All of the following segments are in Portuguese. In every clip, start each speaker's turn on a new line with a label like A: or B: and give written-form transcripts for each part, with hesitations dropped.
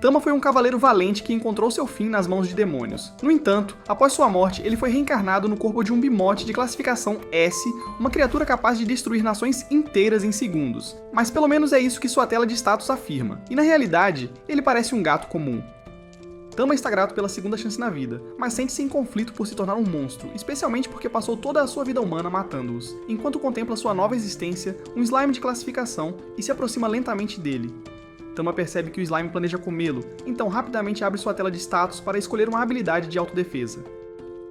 A: Tama foi um cavaleiro valente que encontrou seu fim nas mãos de demônios. No entanto, após sua morte, ele foi reencarnado no corpo de um bimote de classificação S, uma criatura capaz de destruir nações inteiras em segundos. Mas pelo menos é isso que sua tela de status afirma. E na realidade, ele parece um gato comum. Tama está grato pela segunda chance na vida, mas sente-se em conflito por se tornar um monstro, especialmente porque passou toda a sua vida humana matando-os, enquanto contempla sua nova existência, um slime de classificação, e se aproxima lentamente dele. Tama percebe que o slime planeja comê-lo, então rapidamente abre sua tela de status para escolher uma habilidade de autodefesa.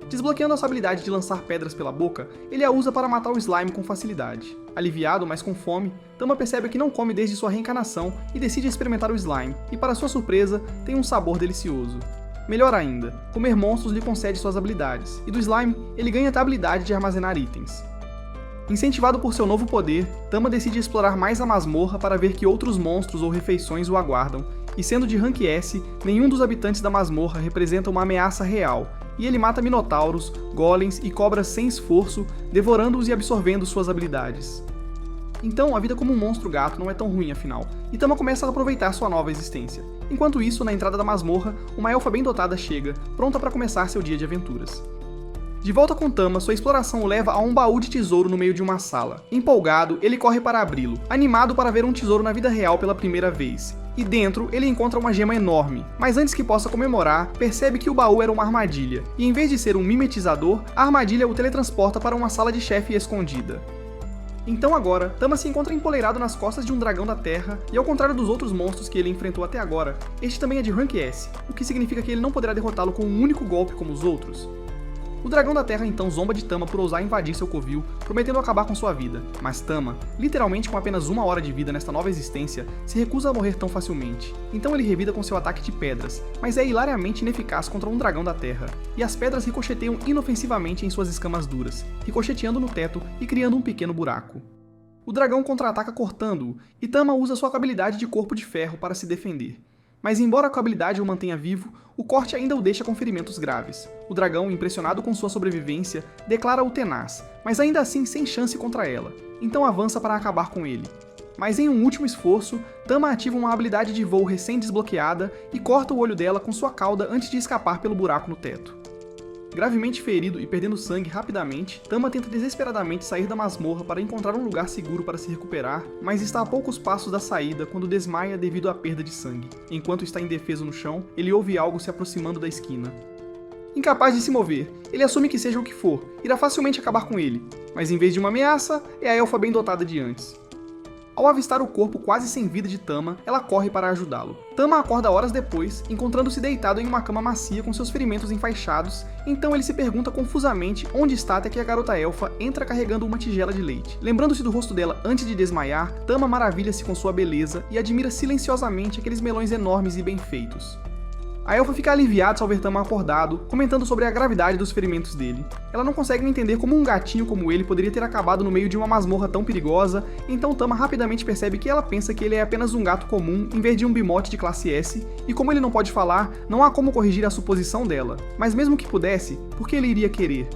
A: Desbloqueando a sua habilidade de lançar pedras pela boca, ele a usa para matar o slime com facilidade. Aliviado, mas com fome, Tama percebe que não come desde sua reencarnação e decide experimentar o slime, e para sua surpresa, tem um sabor delicioso. Melhor ainda, comer monstros lhe concede suas habilidades, e do slime, ele ganha a habilidade de armazenar itens. Incentivado por seu novo poder, Tama decide explorar mais a masmorra para ver que outros monstros ou refeições o aguardam, e sendo de rank S, nenhum dos habitantes da masmorra representa uma ameaça real, e ele mata minotauros, golems e cobras sem esforço, devorando-os e absorvendo suas habilidades. Então, a vida como um monstro gato não é tão ruim afinal, e Tama começa a aproveitar sua nova existência. Enquanto isso, na entrada da masmorra, uma elfa bem dotada chega, pronta para começar seu dia de aventuras. De volta com Tama, sua exploração o leva a um baú de tesouro no meio de uma sala. Empolgado, ele corre para abri-lo, animado para ver um tesouro na vida real pela primeira vez. E dentro, ele encontra uma gema enorme, mas antes que possa comemorar, percebe que o baú era uma armadilha, e em vez de ser um mimetizador, a armadilha o teletransporta para uma sala de chefe escondida. Então agora, Tama se encontra empoleirado nas costas de um dragão da terra, e ao contrário dos outros monstros que ele enfrentou até agora, este também é de rank S, o que significa que ele não poderá derrotá-lo com um único golpe como os outros. O dragão da terra então zomba de Tama por ousar invadir seu covil, prometendo acabar com sua vida, mas Tama, literalmente com apenas 1 hora de vida nesta nova existência, se recusa a morrer tão facilmente. Então ele revida com seu ataque de pedras, mas é hilariamente ineficaz contra um dragão da terra, e as pedras ricocheteiam inofensivamente em suas escamas duras, ricocheteando no teto e criando um pequeno buraco. O dragão contra-ataca cortando-o, e Tama usa sua habilidade de corpo de ferro para se defender. Mas embora a habilidade o mantenha vivo, o corte ainda o deixa com ferimentos graves. O dragão, impressionado com sua sobrevivência, declara-o tenaz, mas ainda assim sem chance contra ela, então avança para acabar com ele. Mas em um último esforço, Tama ativa uma habilidade de voo recém-desbloqueada e corta o olho dela com sua cauda antes de escapar pelo buraco no teto. Gravemente ferido e perdendo sangue rapidamente, Tama tenta desesperadamente sair da masmorra para encontrar um lugar seguro para se recuperar, mas está a poucos passos da saída quando desmaia devido à perda de sangue. Enquanto está indefeso no chão, ele ouve algo se aproximando da esquina. Incapaz de se mover, ele assume que seja o que for, irá facilmente acabar com ele, mas em vez de uma ameaça, é a elfa bem dotada de antes. Ao avistar o corpo quase sem vida de Tama, ela corre para ajudá-lo. Tama acorda horas depois, encontrando-se deitado em uma cama macia com seus ferimentos enfaixados, então ele se pergunta confusamente onde está até que a garota elfa entra carregando uma tigela de leite. Lembrando-se do rosto dela antes de desmaiar, Tama maravilha-se com sua beleza e admira silenciosamente aqueles melões enormes e bem feitos. A elfa fica aliviada ao ver Tama acordado, comentando sobre a gravidade dos ferimentos dele. Ela não consegue entender como um gatinho como ele poderia ter acabado no meio de uma masmorra tão perigosa, então Tama rapidamente percebe que ela pensa que ele é apenas um gato comum em vez de um bimote de classe S, e como ele não pode falar, não há como corrigir a suposição dela. Mas mesmo que pudesse, por que ele iria querer?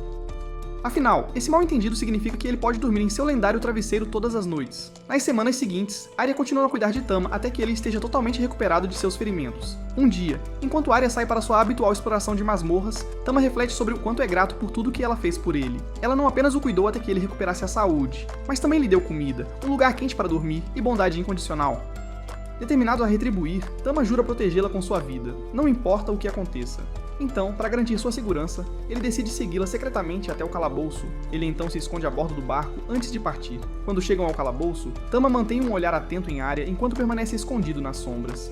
A: Afinal, esse mal-entendido significa que ele pode dormir em seu lendário travesseiro todas as noites. Nas semanas seguintes, Arya continua a cuidar de Tama até que ele esteja totalmente recuperado de seus ferimentos. Um dia, enquanto Arya sai para sua habitual exploração de masmorras, Tama reflete sobre o quanto é grato por tudo que ela fez por ele. Ela não apenas o cuidou até que ele recuperasse a saúde, mas também lhe deu comida, um lugar quente para dormir e bondade incondicional. Determinado a retribuir, Tama jura protegê-la com sua vida, não importa o que aconteça. Então, para garantir sua segurança, ele decide segui-la secretamente até o calabouço. Ele então se esconde a bordo do barco antes de partir. Quando chegam ao calabouço, Tama mantém um olhar atento em Arya enquanto permanece escondido nas sombras.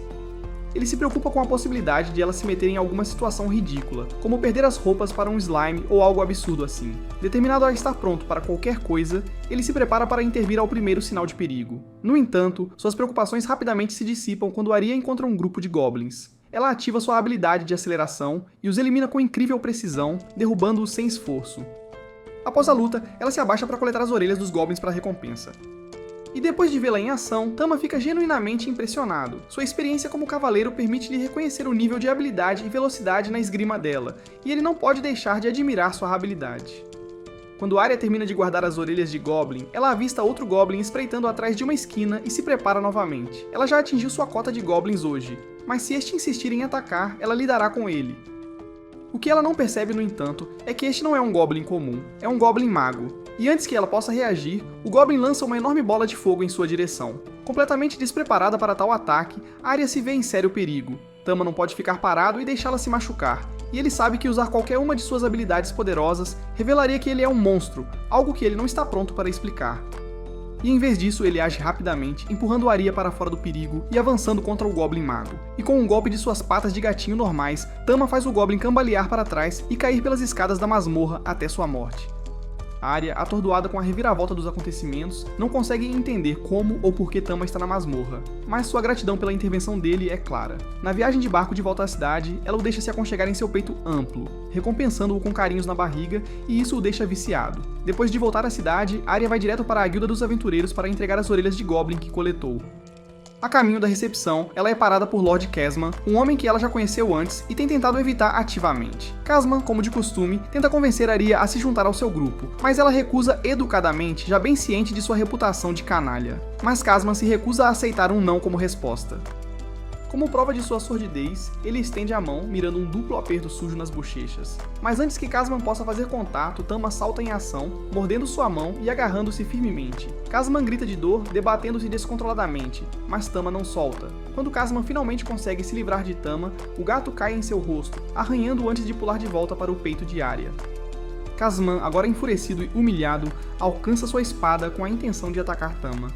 A: Ele se preocupa com a possibilidade de ela se meter em alguma situação ridícula, como perder as roupas para um slime ou algo absurdo assim. Determinado a estar pronto para qualquer coisa, ele se prepara para intervir ao primeiro sinal de perigo. No entanto, suas preocupações rapidamente se dissipam quando Arya encontra um grupo de goblins. Ela ativa sua habilidade de aceleração e os elimina com incrível precisão, derrubando-os sem esforço. Após a luta, ela se abaixa para coletar as orelhas dos goblins para a recompensa. E depois de vê-la em ação, Tama fica genuinamente impressionado. Sua experiência como cavaleiro permite-lhe reconhecer o nível de habilidade e velocidade na esgrima dela, e ele não pode deixar de admirar sua habilidade. Quando Arya termina de guardar as orelhas de Goblin, ela avista outro Goblin espreitando atrás de uma esquina e se prepara novamente. Ela já atingiu sua cota de Goblins hoje, mas se este insistir em atacar, ela lidará com ele. O que ela não percebe, no entanto, é que este não é um Goblin comum, é um Goblin mago. E antes que ela possa reagir, o Goblin lança uma enorme bola de fogo em sua direção. Completamente despreparada para tal ataque, Arya se vê em sério perigo. Tama não pode ficar parado e deixá-la se machucar, e ele sabe que usar qualquer uma de suas habilidades poderosas revelaria que ele é um monstro, algo que ele não está pronto para explicar. E em vez disso, ele age rapidamente, empurrando Arya para fora do perigo e avançando contra o Goblin Mago. E com um golpe de suas patas de gatinho normais, Tama faz o Goblin cambalear para trás e cair pelas escadas da masmorra até sua morte. Arya, atordoada com a reviravolta dos acontecimentos, não consegue entender como ou por que Tama está na masmorra, mas sua gratidão pela intervenção dele é clara. Na viagem de barco de volta à cidade, ela o deixa se aconchegar em seu peito amplo, recompensando-o com carinhos na barriga, e isso o deixa viciado. Depois de voltar à cidade, Arya vai direto para a Guilda dos Aventureiros para entregar as orelhas de Goblin que coletou. A caminho da recepção, ela é parada por Lord Casman, um homem que ela já conheceu antes e tem tentado evitar ativamente. Casman, como de costume, tenta convencer Arya a se juntar ao seu grupo, mas ela recusa educadamente, já bem ciente de sua reputação de canalha. Mas Casman se recusa a aceitar um não como resposta. Como prova de sua sordidez, ele estende a mão, mirando um duplo aperto sujo nas bochechas. Mas antes que Casman possa fazer contato, Tama salta em ação, mordendo sua mão e agarrando-se firmemente. Casman grita de dor, debatendo-se descontroladamente, mas Tama não solta. Quando Casman finalmente consegue se livrar de Tama, o gato cai em seu rosto, arranhando-o antes de pular de volta para o peito de Arya. Casman, agora enfurecido e humilhado, alcança sua espada com a intenção de atacar Tama.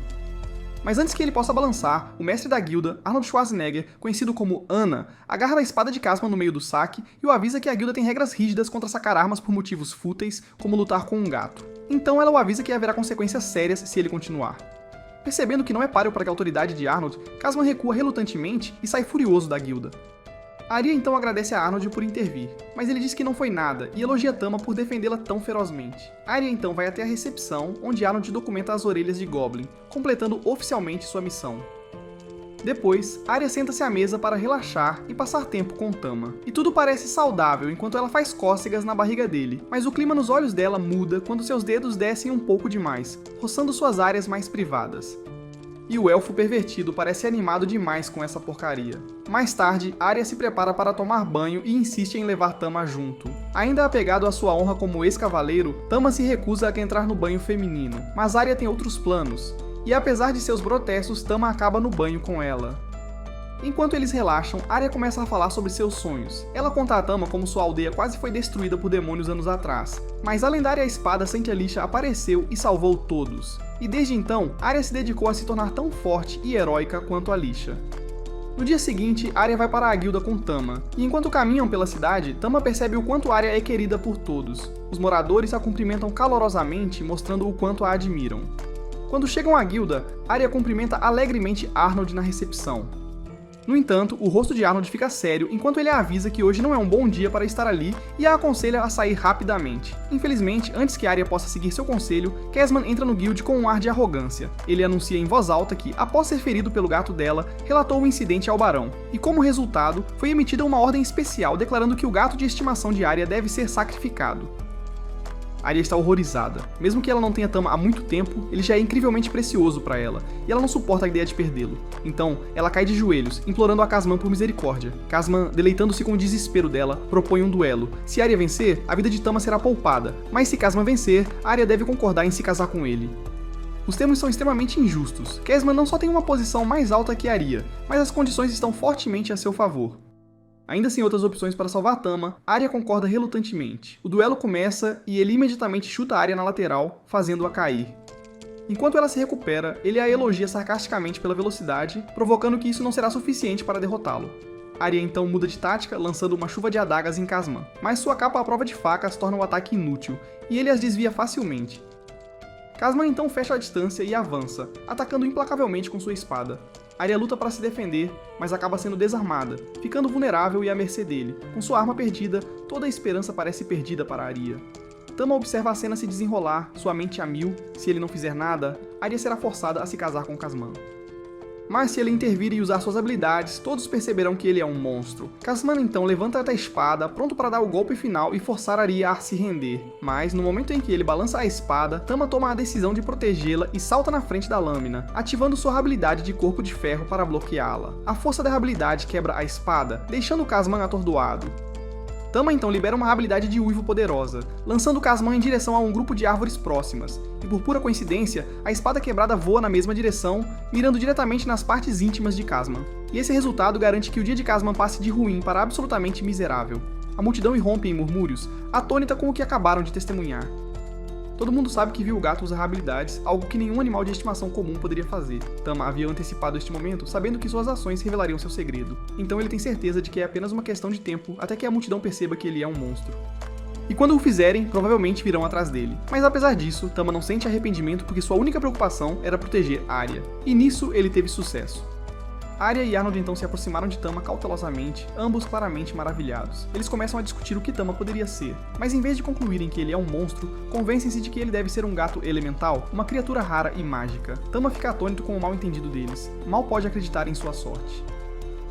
A: Mas antes que ele possa balançar, o mestre da guilda, Arnold Schwarzenegger, conhecido como Anna, agarra a espada de Casman no meio do saque e o avisa que a guilda tem regras rígidas contra sacar armas por motivos fúteis, como lutar com um gato. Então ela o avisa que haverá consequências sérias se ele continuar. Percebendo que não é páreo para a autoridade de Arnold, Casman recua relutantemente e sai furioso da guilda. Arya então agradece a Arnold por intervir, mas ele diz que não foi nada e elogia Tama por defendê-la tão ferozmente. Arya então vai até a recepção, onde Arnold documenta as orelhas de Goblin, completando oficialmente sua missão. Depois, Arya senta-se à mesa para relaxar e passar tempo com Tama. E tudo parece saudável enquanto ela faz cócegas na barriga dele, mas o clima nos olhos dela muda quando seus dedos descem um pouco demais, roçando suas áreas mais privadas. E o elfo pervertido parece animado demais com essa porcaria. Mais tarde, Arya se prepara para tomar banho e insiste em levar Tama junto. Ainda apegado à sua honra como ex-cavaleiro, Tama se recusa a entrar no banho feminino, mas Arya tem outros planos, e apesar de seus protestos, Tama acaba no banho com ela. Enquanto eles relaxam, Arya começa a falar sobre seus sonhos. Ela conta a Tama como sua aldeia quase foi destruída por demônios anos atrás, mas a lendária espada Saint Alicia apareceu e salvou todos. E desde então, Arya se dedicou a se tornar tão forte e heróica quanto Alicia. No dia seguinte, Arya vai para a guilda com Tama, e enquanto caminham pela cidade, Tama percebe o quanto Arya é querida por todos. Os moradores a cumprimentam calorosamente, mostrando o quanto a admiram. Quando chegam à guilda, Arya cumprimenta alegremente Arnold na recepção. No entanto, o rosto de Arnold fica sério enquanto ele a avisa que hoje não é um bom dia para estar ali e a aconselha a sair rapidamente. Infelizmente, antes que Arya possa seguir seu conselho, Casman entra no guild com um ar de arrogância. Ele anuncia em voz alta que, após ser ferido pelo gato dela, relatou o incidente ao barão, e como resultado, foi emitida uma ordem especial declarando que o gato de estimação de Arya deve ser sacrificado. Arya está horrorizada. Mesmo que ela não tenha Tama há muito tempo, ele já é incrivelmente precioso para ela, e ela não suporta a ideia de perdê-lo. Então, ela cai de joelhos, implorando a Casman por misericórdia. Casman, deleitando-se com o desespero dela, propõe um duelo. Se Arya vencer, a vida de Tama será poupada, mas se Casman vencer, Arya deve concordar em se casar com ele. Os termos são extremamente injustos. Casman não só tem uma posição mais alta que Arya, mas as condições estão fortemente a seu favor. Ainda sem outras opções para salvar Tama, Arya concorda relutantemente. O duelo começa e ele imediatamente chuta Arya na lateral, fazendo-a cair. Enquanto ela se recupera, ele a elogia sarcasticamente pela velocidade, provocando que isso não será suficiente para derrotá-lo. Arya então muda de tática, lançando uma chuva de adagas em Casman, mas sua capa à prova de facas torna o ataque inútil, e ele as desvia facilmente. Casman então fecha a distância e avança, atacando implacavelmente com sua espada. Arya luta para se defender, mas acaba sendo desarmada, ficando vulnerável e à mercê dele. Com sua arma perdida, toda a esperança parece perdida para Arya. Tama observa a cena se desenrolar, sua mente a mil. Se ele não fizer nada, Arya será forçada a se casar com Casman. Mas se ele intervir e usar suas habilidades, todos perceberão que ele é um monstro. Kazman então levanta a espada, pronto para dar o golpe final e forçar Arya a se render. Mas no momento em que ele balança a espada, Tama toma a decisão de protegê-la e salta na frente da lâmina, ativando sua habilidade de corpo de ferro para bloqueá-la. A força da habilidade quebra a espada, deixando Kazman atordoado. Tama então libera uma habilidade de uivo poderosa, lançando Kazman em direção a um grupo de árvores próximas, e por pura coincidência, a espada quebrada voa na mesma direção, mirando diretamente nas partes íntimas de Kazman. E esse resultado garante que o dia de Kazman passe de ruim para absolutamente miserável. A multidão irrompe em murmúrios, atônita com o que acabaram de testemunhar. Todo mundo sabe que viu o gato usar habilidades, algo que nenhum animal de estimação comum poderia fazer. Tama havia antecipado este momento, sabendo que suas ações revelariam seu segredo. Então ele tem certeza de que é apenas uma questão de tempo até que a multidão perceba que ele é um monstro. E quando o fizerem, provavelmente virão atrás dele. Mas apesar disso, Tama não sente arrependimento porque sua única preocupação era proteger Arya. E nisso ele teve sucesso. Arya e Arnold então se aproximaram de Tama cautelosamente, ambos claramente maravilhados. Eles começam a discutir o que Tama poderia ser, mas em vez de concluírem que ele é um monstro, convencem-se de que ele deve ser um gato elemental, uma criatura rara e mágica. Tama fica atônito com o mal entendido deles, mal pode acreditar em sua sorte.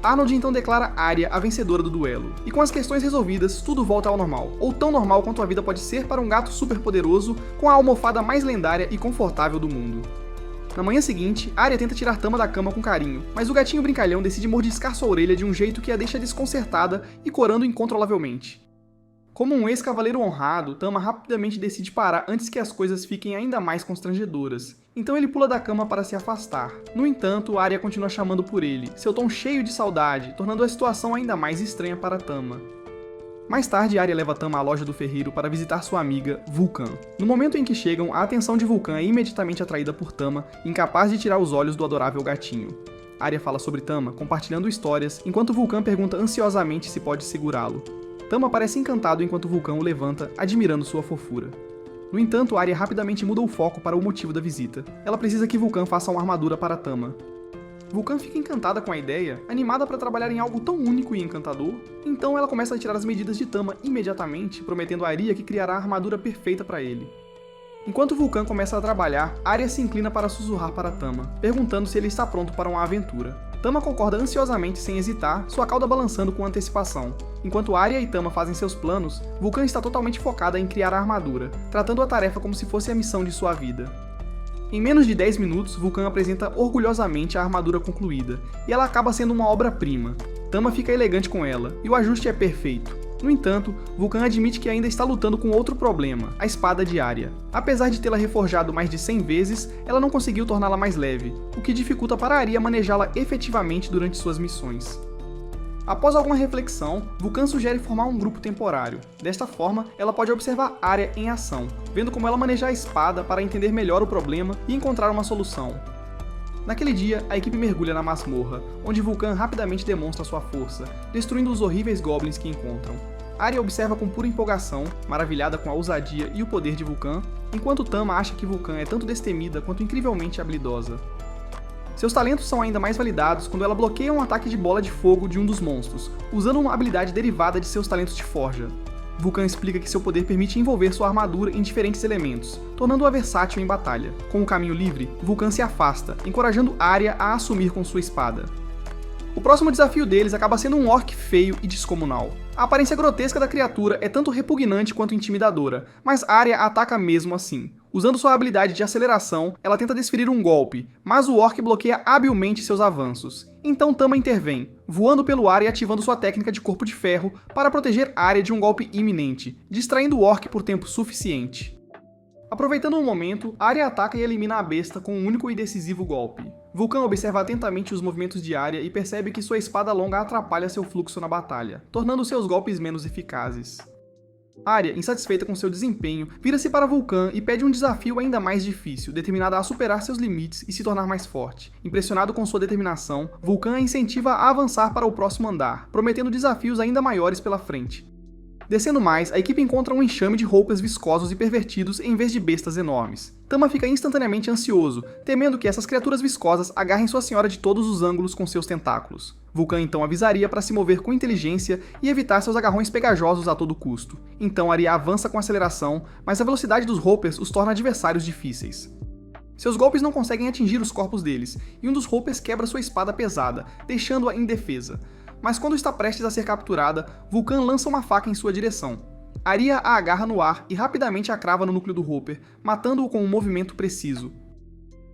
A: Arnold então declara Arya a vencedora do duelo, e com as questões resolvidas, tudo volta ao normal, ou tão normal quanto a vida pode ser para um gato super poderoso com a almofada mais lendária e confortável do mundo. Na manhã seguinte, Arya tenta tirar Tama da cama com carinho, mas o gatinho brincalhão decide mordiscar sua orelha de um jeito que a deixa desconcertada e corando incontrolavelmente. Como um ex-cavaleiro honrado, Tama rapidamente decide parar antes que as coisas fiquem ainda mais constrangedoras. Então ele pula da cama para se afastar. No entanto, Arya continua chamando por ele, seu tom cheio de saudade, tornando a situação ainda mais estranha para Tama. Mais tarde, Arya leva Tama à loja do ferreiro para visitar sua amiga, Vulcan. No momento em que chegam, a atenção de Vulcan é imediatamente atraída por Tama, incapaz de tirar os olhos do adorável gatinho. Arya fala sobre Tama, compartilhando histórias, enquanto Vulcan pergunta ansiosamente se pode segurá-lo. Tama parece encantado enquanto Vulcan o levanta, admirando sua fofura. No entanto, Arya rapidamente muda o foco para o motivo da visita. Ela precisa que Vulcan faça uma armadura para Tama. Vulcan fica encantada com a ideia, animada para trabalhar em algo tão único e encantador, então ela começa a tirar as medidas de Tama imediatamente, prometendo a Arya que criará a armadura perfeita para ele. Enquanto Vulcan começa a trabalhar, Arya se inclina para sussurrar para Tama, perguntando se ele está pronto para uma aventura. Tama concorda ansiosamente sem hesitar, sua cauda balançando com antecipação. Enquanto Arya e Tama fazem seus planos, Vulcan está totalmente focada em criar a armadura, tratando a tarefa como se fosse a missão de sua vida. Em menos de 10 minutos, Vulcan apresenta orgulhosamente a armadura concluída, e ela acaba sendo uma obra-prima. Tama fica elegante com ela, e o ajuste é perfeito. No entanto, Vulcan admite que ainda está lutando com outro problema, a espada de Arya. Apesar de tê-la reforjado mais de 100 vezes, ela não conseguiu torná-la mais leve, o que dificulta para Arya manejá-la efetivamente durante suas missões. Após alguma reflexão, Vulcan sugere formar um grupo temporário. Desta forma, ela pode observar Arya em ação, vendo como ela maneja a espada para entender melhor o problema e encontrar uma solução. Naquele dia, a equipe mergulha na masmorra, onde Vulcan rapidamente demonstra sua força, destruindo os horríveis goblins que encontram. Arya observa com pura empolgação, maravilhada com a ousadia e o poder de Vulcan, enquanto Tama acha que Vulcan é tanto destemida quanto incrivelmente habilidosa. Seus talentos são ainda mais validados quando ela bloqueia um ataque de bola de fogo de um dos monstros, usando uma habilidade derivada de seus talentos de forja. Vulcan explica que seu poder permite envolver sua armadura em diferentes elementos, tornando-a versátil em batalha. Com o caminho livre, Vulcan se afasta, encorajando Arya a assumir com sua espada. O próximo desafio deles acaba sendo um orc feio e descomunal. A aparência grotesca da criatura é tanto repugnante quanto intimidadora, mas Arya ataca mesmo assim. Usando sua habilidade de aceleração, ela tenta desferir um golpe, mas o orc bloqueia habilmente seus avanços. Então Tama intervém, voando pelo ar e ativando sua técnica de corpo de ferro para proteger Arya de um golpe iminente, distraindo o orc por tempo suficiente. Aproveitando o momento, Arya ataca e elimina a besta com um único e decisivo golpe. Vulcan observa atentamente os movimentos de Arya e percebe que sua espada longa atrapalha seu fluxo na batalha, tornando seus golpes menos eficazes. Arya, insatisfeita com seu desempenho, vira-se para Vulcan e pede um desafio ainda mais difícil, determinada a superar seus limites e se tornar mais forte. Impressionado com sua determinação, Vulcan a incentiva a avançar para o próximo andar, prometendo desafios ainda maiores pela frente. Descendo mais, a equipe encontra um enxame de roupas viscosos e pervertidos em vez de bestas enormes. Tama fica instantaneamente ansioso, temendo que essas criaturas viscosas agarrem sua senhora de todos os ângulos com seus tentáculos. Vulcan então avisaria para se mover com inteligência e evitar seus agarrões pegajosos a todo custo. Então Arya avança com aceleração, mas a velocidade dos Hoppers os torna adversários difíceis. Seus golpes não conseguem atingir os corpos deles, e um dos Hoppers quebra sua espada pesada, deixando-a indefesa. Mas quando está prestes a ser capturada, Vulcan lança uma faca em sua direção. Arya a agarra no ar e rapidamente a crava no núcleo do Hopper, matando-o com um movimento preciso.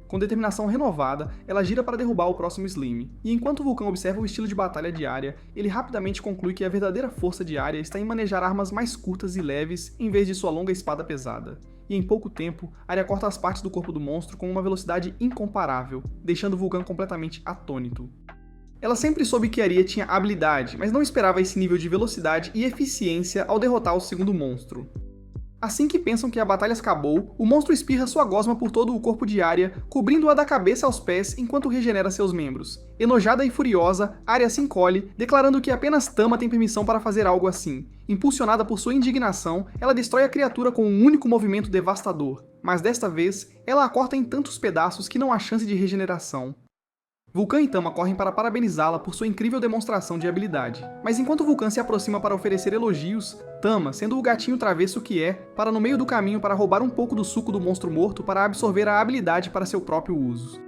A: Com determinação renovada, ela gira para derrubar o próximo Slim, e enquanto Vulcan observa o estilo de batalha de Arya, ele rapidamente conclui que a verdadeira força de Arya está em manejar armas mais curtas e leves em vez de sua longa espada pesada. E em pouco tempo, Arya corta as partes do corpo do monstro com uma velocidade incomparável, deixando Vulcan completamente atônito. Ela sempre soube que Arya tinha habilidade, mas não esperava esse nível de velocidade e eficiência ao derrotar o segundo monstro. Assim que pensam que a batalha acabou, o monstro espirra sua gosma por todo o corpo de Arya, cobrindo-a da cabeça aos pés enquanto regenera seus membros. Enojada e furiosa, Arya se encolhe, declarando que apenas Tama tem permissão para fazer algo assim. Impulsionada por sua indignação, ela destrói a criatura com um único movimento devastador, mas desta vez, ela a corta em tantos pedaços que não há chance de regeneração. Vulcan e Tama correm para parabenizá-la por sua incrível demonstração de habilidade. Mas enquanto Vulcan se aproxima para oferecer elogios, Tama, sendo o gatinho travesso que é, para no meio do caminho para roubar um pouco do suco do monstro morto para absorver a habilidade para seu próprio uso.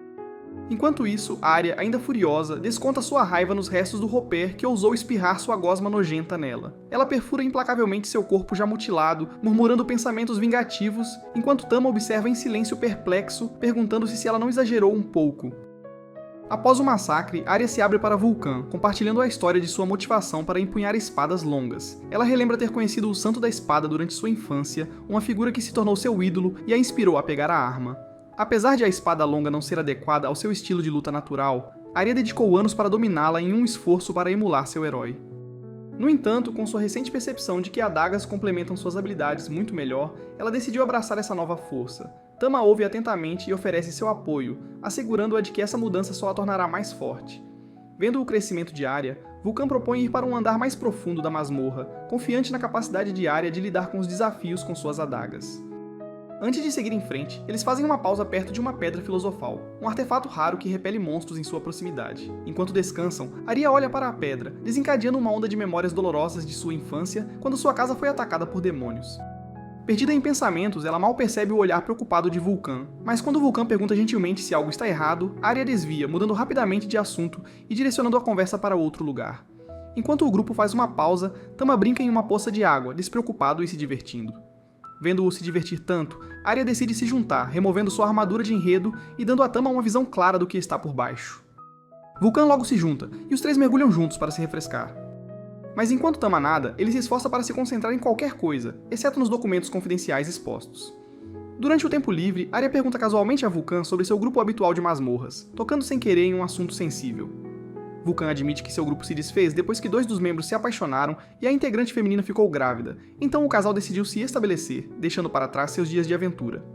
A: Enquanto isso, Arya, ainda furiosa, desconta sua raiva nos restos do Hopper que ousou espirrar sua gosma nojenta nela. Ela perfura implacavelmente seu corpo já mutilado, murmurando pensamentos vingativos, enquanto Tama observa em silêncio perplexo, perguntando-se se ela não exagerou um pouco. Após o massacre, Arya se abre para Vulcan, compartilhando a história de sua motivação para empunhar espadas longas. Ela relembra ter conhecido o Santo da Espada durante sua infância, uma figura que se tornou seu ídolo e a inspirou a pegar a arma. Apesar de a espada longa não ser adequada ao seu estilo de luta natural, Arya dedicou anos para dominá-la em um esforço para emular seu herói. No entanto, com sua recente percepção de que adagas complementam suas habilidades muito melhor, ela decidiu abraçar essa nova força. Tama ouve atentamente e oferece seu apoio, assegurando-a de que essa mudança só a tornará mais forte. Vendo o crescimento de Arya, Vulcan propõe ir para um andar mais profundo da masmorra, confiante na capacidade de Arya de lidar com os desafios com suas adagas. Antes de seguir em frente, eles fazem uma pausa perto de uma pedra filosofal, um artefato raro que repele monstros em sua proximidade. Enquanto descansam, Arya olha para a pedra, desencadeando uma onda de memórias dolorosas de sua infância quando sua casa foi atacada por demônios. Perdida em pensamentos, ela mal percebe o olhar preocupado de Vulcan, mas quando Vulcan pergunta gentilmente se algo está errado, Arya desvia, mudando rapidamente de assunto e direcionando a conversa para outro lugar. Enquanto o grupo faz uma pausa, Tama brinca em uma poça de água, despreocupado e se divertindo. Vendo-o se divertir tanto, Arya decide se juntar, removendo sua armadura de enredo e dando a Tama uma visão clara do que está por baixo. Vulcan logo se junta, e os três mergulham juntos para se refrescar. Mas enquanto Tama nada, ele se esforça para se concentrar em qualquer coisa, exceto nos documentos confidenciais expostos. Durante o tempo livre, Arya pergunta casualmente a Vulcan sobre seu grupo habitual de masmorras, tocando sem querer em um assunto sensível. Vulcan admite que seu grupo se desfez depois que 2 dos membros se apaixonaram e a integrante feminina ficou grávida, então o casal decidiu se estabelecer, deixando para trás seus dias de aventura.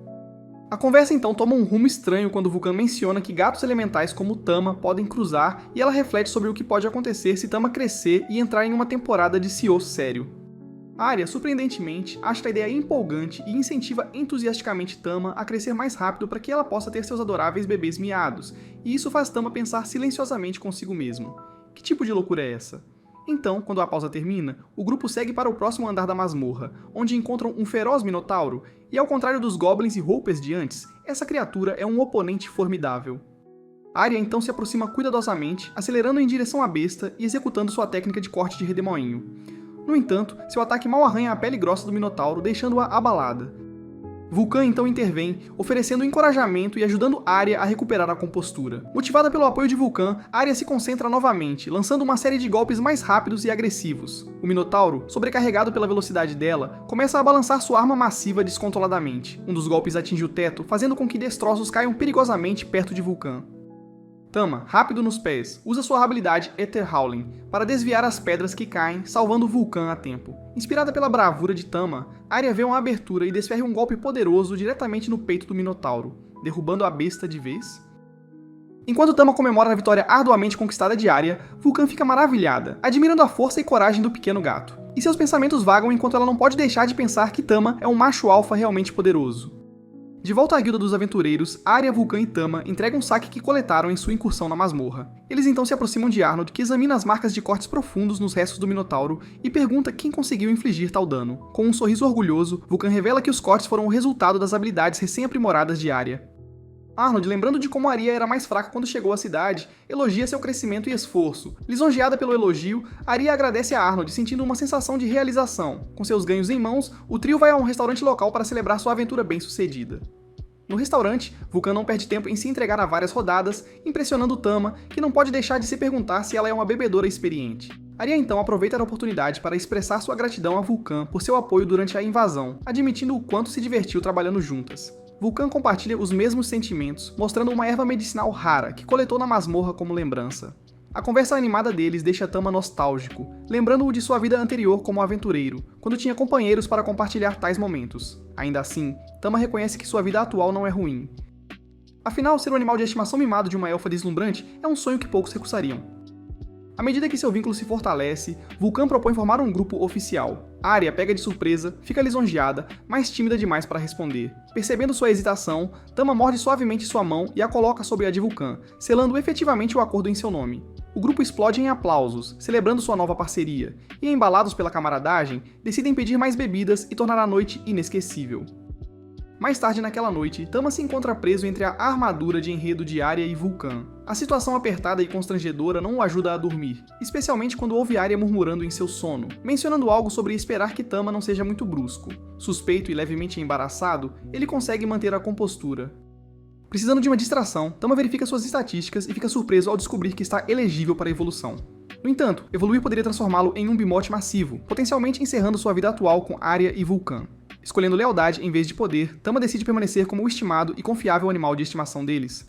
A: A conversa então toma um rumo estranho quando Vulcan menciona que gatos elementais como Tama podem cruzar e ela reflete sobre o que pode acontecer se Tama crescer e entrar em uma temporada de CEO sério. Arya, surpreendentemente, acha a ideia empolgante e incentiva entusiasticamente Tama a crescer mais rápido para que ela possa ter seus adoráveis bebês miados, e isso faz Tama pensar silenciosamente consigo mesmo. Que tipo de loucura é essa? Então, quando a pausa termina, o grupo segue para o próximo andar da masmorra, onde encontram um feroz minotauro, e ao contrário dos goblins e Hoppers de antes, essa criatura é um oponente formidável. Arya então se aproxima cuidadosamente, acelerando em direção à besta e executando sua técnica de corte de redemoinho. No entanto, seu ataque mal arranha a pele grossa do minotauro, deixando-a abalada. Vulcan então intervém, oferecendo encorajamento e ajudando Arya a recuperar a compostura. Motivada pelo apoio de Vulcan, Arya se concentra novamente, lançando uma série de golpes mais rápidos e agressivos. O Minotauro, sobrecarregado pela velocidade dela, começa a balançar sua arma massiva descontroladamente. Um dos golpes atinge o teto, fazendo com que destroços caiam perigosamente perto de Vulcan. Tama, rápido nos pés, usa sua habilidade Ether Howling para desviar as pedras que caem, salvando Vulcan a tempo. Inspirada pela bravura de Tama, Arya vê uma abertura e desferra um golpe poderoso diretamente no peito do Minotauro, derrubando a besta de vez. Enquanto Tama comemora a vitória arduamente conquistada de Arya, Vulcan fica maravilhada, admirando a força e coragem do pequeno gato. E seus pensamentos vagam enquanto ela não pode deixar de pensar que Tama é um macho alfa realmente poderoso. De volta à guilda dos aventureiros, Arya, Vulcan e Tama entregam o saque que coletaram em sua incursão na masmorra. Eles então se aproximam de Arnold, que examina as marcas de cortes profundos nos restos do Minotauro e pergunta quem conseguiu infligir tal dano. Com um sorriso orgulhoso, Vulcan revela que os cortes foram o resultado das habilidades recém-aprimoradas de Arya. Arnold, lembrando de como Arya era mais fraca quando chegou à cidade, elogia seu crescimento e esforço. Lisonjeada pelo elogio, Arya agradece a Arnold, sentindo uma sensação de realização. Com seus ganhos em mãos, o trio vai a um restaurante local para celebrar sua aventura bem-sucedida. No restaurante, Vulcan não perde tempo em se entregar a várias rodadas, impressionando Tama, que não pode deixar de se perguntar se ela é uma bebedora experiente. Arya então aproveita a oportunidade para expressar sua gratidão a Vulcan por seu apoio durante a invasão, admitindo o quanto se divertiu trabalhando juntas. Vulcan compartilha os mesmos sentimentos, mostrando uma erva medicinal rara que coletou na masmorra como lembrança. A conversa animada deles deixa Tama nostálgico, lembrando-o de sua vida anterior como aventureiro, quando tinha companheiros para compartilhar tais momentos. Ainda assim, Tama reconhece que sua vida atual não é ruim. Afinal, ser um animal de estimação mimado de uma elfa deslumbrante é um sonho que poucos recusariam. À medida que seu vínculo se fortalece, Vulcan propõe formar um grupo oficial. Arya pega de surpresa, fica lisonjeada, mas tímida demais para responder. Percebendo sua hesitação, Tama morde suavemente sua mão e a coloca sobre a de Vulcan, selando efetivamente o acordo em seu nome. O grupo explode em aplausos, celebrando sua nova parceria, e embalados pela camaradagem, decidem pedir mais bebidas e tornar a noite inesquecível. Mais tarde naquela noite, Tama se encontra preso entre a armadura de enredo de Arya e Vulcan. A situação apertada e constrangedora não o ajuda a dormir, especialmente quando ouve Arya murmurando em seu sono, mencionando algo sobre esperar que Tama não seja muito brusco. Suspeito e levemente embaraçado, ele consegue manter a compostura. Precisando de uma distração, Tama verifica suas estatísticas e fica surpreso ao descobrir que está elegível para a evolução. No entanto, evoluir poderia transformá-lo em um bimote massivo, potencialmente encerrando sua vida atual com Arya e Vulcan. Escolhendo lealdade em vez de poder, Tama decide permanecer como o estimado e confiável animal de estimação deles.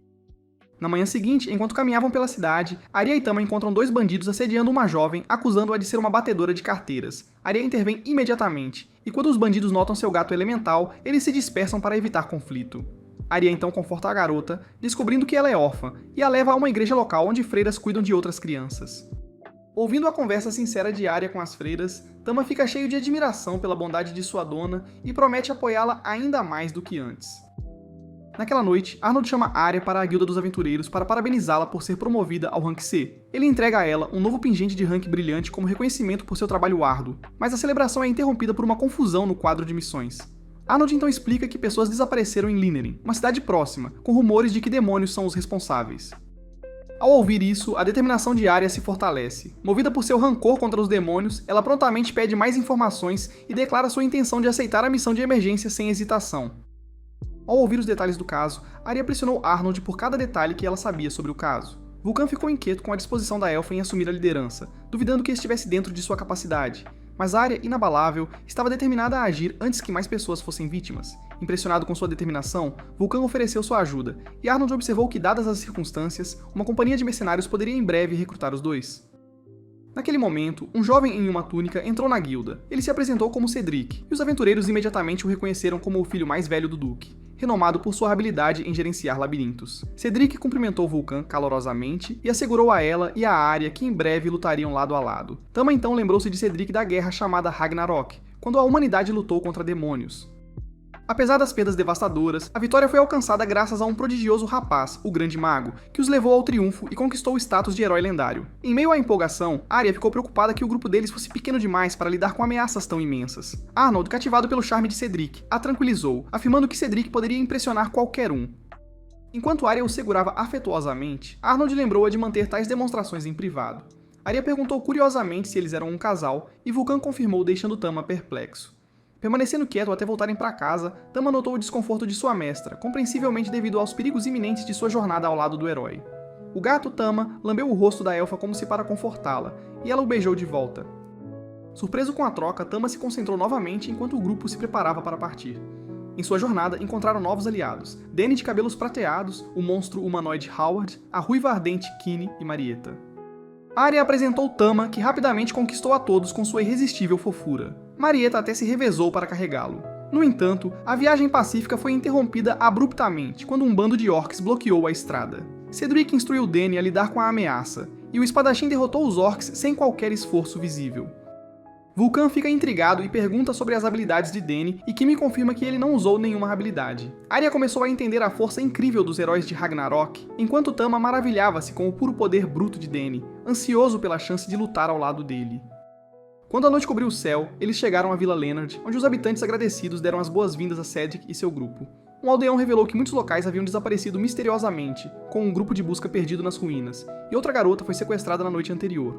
A: Na manhã seguinte, enquanto caminhavam pela cidade, Arya e Tama encontram dois bandidos assediando uma jovem, acusando-a de ser uma batedora de carteiras. Arya intervém imediatamente, e quando os bandidos notam seu gato elemental, eles se dispersam para evitar conflito. Arya então conforta a garota, descobrindo que ela é órfã, e a leva a uma igreja local onde freiras cuidam de outras crianças. Ouvindo a conversa sincera de Arya com as freiras, Tama fica cheio de admiração pela bondade de sua dona e promete apoiá-la ainda mais do que antes. Naquela noite, Arnold chama Arya para a Guilda dos Aventureiros para parabenizá-la por ser promovida ao rank C. Ele entrega a ela um novo pingente de rank brilhante como reconhecimento por seu trabalho árduo, mas a celebração é interrompida por uma confusão no quadro de missões. Arnold então explica que pessoas desapareceram em Linerin, uma cidade próxima, com rumores de que demônios são os responsáveis. Ao ouvir isso, a determinação de Arya se fortalece. Movida por seu rancor contra os demônios, ela prontamente pede mais informações e declara sua intenção de aceitar a missão de emergência sem hesitação. Ao ouvir os detalhes do caso, Arya pressionou Arnold por cada detalhe que ela sabia sobre o caso. Vulcan ficou inquieto com a disposição da elfa em assumir a liderança, duvidando que estivesse dentro de sua capacidade. Mas Arya, inabalável, estava determinada a agir antes que mais pessoas fossem vítimas. Impressionado com sua determinação, Vulcan ofereceu sua ajuda, e Arnold observou que, dadas as circunstâncias, uma companhia de mercenários poderia em breve recrutar os dois. Naquele momento, um jovem em uma túnica entrou na guilda. Ele se apresentou como Cedric, e os aventureiros imediatamente o reconheceram como o filho mais velho do duque, renomado por sua habilidade em gerenciar labirintos. Cedric cumprimentou Vulcan calorosamente e assegurou a ela e a Arya que em breve lutariam lado a lado. Tama então lembrou-se de Cedric da guerra chamada Ragnarok, quando a humanidade lutou contra demônios. Apesar das perdas devastadoras, a vitória foi alcançada graças a um prodigioso rapaz, o Grande Mago, que os levou ao triunfo e conquistou o status de herói lendário. Em meio à empolgação, Arya ficou preocupada que o grupo deles fosse pequeno demais para lidar com ameaças tão imensas. Arnold, cativado pelo charme de Cedric, a tranquilizou, afirmando que Cedric poderia impressionar qualquer um. Enquanto Arya o segurava afetuosamente, Arnold lembrou-a de manter tais demonstrações em privado. Arya perguntou curiosamente se eles eram um casal, e Vulcan confirmou, deixando Tama perplexo. Permanecendo quieto até voltarem para casa, Tama notou o desconforto de sua mestra, compreensivelmente devido aos perigos iminentes de sua jornada ao lado do herói. O gato Tama lambeu o rosto da elfa como se para confortá-la, e ela o beijou de volta. Surpreso com a troca, Tama se concentrou novamente enquanto o grupo se preparava para partir. Em sua jornada, encontraram novos aliados, Dany de cabelos prateados, o monstro humanoide Howard, a ruiva ardente Kinney e Marietta. Arya apresentou Tama, que rapidamente conquistou a todos com sua irresistível fofura. Marietta até se revezou para carregá-lo. No entanto, a viagem pacífica foi interrompida abruptamente quando um bando de orcs bloqueou a estrada. Cedric instruiu Dany a lidar com a ameaça, e o espadachim derrotou os orcs sem qualquer esforço visível. Vulcan fica intrigado e pergunta sobre as habilidades de Dany, e Kimi confirma que ele não usou nenhuma habilidade. Arya começou a entender a força incrível dos heróis de Ragnarok, enquanto Tama maravilhava-se com o puro poder bruto de Dany, ansioso pela chance de lutar ao lado dele. Quando a noite cobriu o céu, eles chegaram à Vila Leonard, onde os habitantes agradecidos deram as boas-vindas a Cedric e seu grupo. Um aldeão revelou que muitos locais haviam desaparecido misteriosamente, com um grupo de busca perdido nas ruínas, e outra garota foi sequestrada na noite anterior.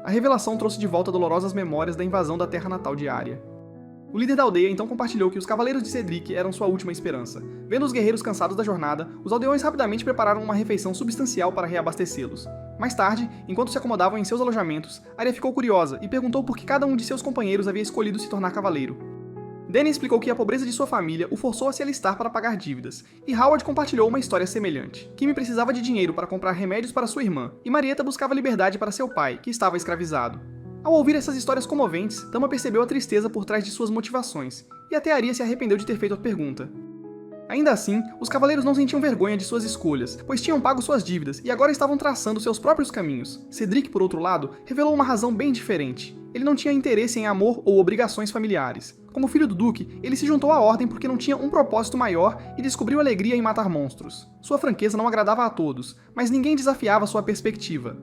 A: A revelação trouxe de volta dolorosas memórias da invasão da terra natal de Arya. O líder da aldeia então compartilhou que os cavaleiros de Cedric eram sua última esperança. Vendo os guerreiros cansados da jornada, os aldeões rapidamente prepararam uma refeição substancial para reabastecê-los. Mais tarde, enquanto se acomodavam em seus alojamentos, Arya ficou curiosa e perguntou por que cada um de seus companheiros havia escolhido se tornar cavaleiro. Dany explicou que a pobreza de sua família o forçou a se alistar para pagar dívidas, e Howard compartilhou uma história semelhante. Kimi precisava de dinheiro para comprar remédios para sua irmã, e Marietta buscava liberdade para seu pai, que estava escravizado. Ao ouvir essas histórias comoventes, Tama percebeu a tristeza por trás de suas motivações, e até Arya se arrependeu de ter feito a pergunta. Ainda assim, os cavaleiros não sentiam vergonha de suas escolhas, pois tinham pago suas dívidas e agora estavam traçando seus próprios caminhos. Cedric, por outro lado, revelou uma razão bem diferente. Ele não tinha interesse em amor ou obrigações familiares. Como filho do Duque, ele se juntou à Ordem porque não tinha um propósito maior e descobriu alegria em matar monstros. Sua franqueza não agradava a todos, mas ninguém desafiava sua perspectiva.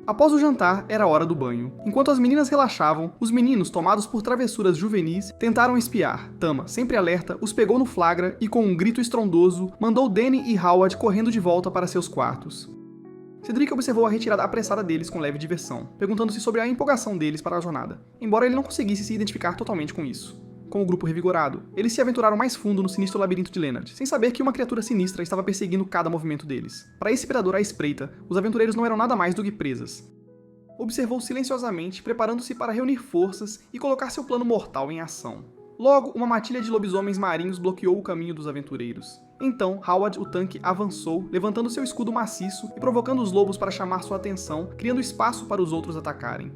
A: Após o jantar, era hora do banho. Enquanto as meninas relaxavam, os meninos, tomados por travessuras juvenis, tentaram espiar. Tama, sempre alerta, os pegou no flagra e, com um grito estrondoso, mandou Dany e Howard correndo de volta para seus quartos. Cedric observou a retirada apressada deles com leve diversão, perguntando-se sobre a empolgação deles para a jornada, embora ele não conseguisse se identificar totalmente com isso. Com o grupo revigorado, eles se aventuraram mais fundo no sinistro labirinto de Leonard, sem saber que uma criatura sinistra estava perseguindo cada movimento deles. Para esse predador à espreita, os aventureiros não eram nada mais do que presas. Observou silenciosamente, preparando-se para reunir forças e colocar seu plano mortal em ação. Logo, uma matilha de lobisomens marinhos bloqueou o caminho dos aventureiros. Então, Howard, o tanque, avançou, levantando seu escudo maciço e provocando os lobos para chamar sua atenção, criando espaço para os outros atacarem.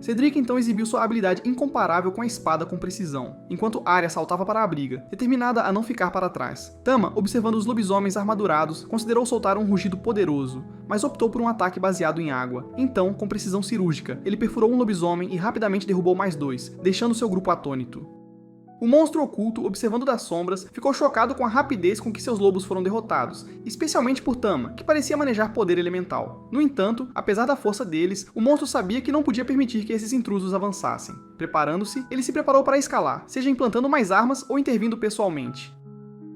A: Cedric então exibiu sua habilidade incomparável com a espada com precisão, enquanto Arya saltava para a briga, determinada a não ficar para trás. Tama, observando os lobisomens armadurados, considerou soltar um rugido poderoso, mas optou por um ataque baseado em água. Então, com precisão cirúrgica, ele perfurou um lobisomem e rapidamente derrubou mais dois, deixando seu grupo atônito. O monstro oculto, observando das sombras, ficou chocado com a rapidez com que seus lobos foram derrotados, especialmente por Tama, que parecia manejar poder elemental. No entanto, apesar da força deles, o monstro sabia que não podia permitir que esses intrusos avançassem. Preparando-se, ele se preparou para escalar, seja implantando mais armas ou intervindo pessoalmente.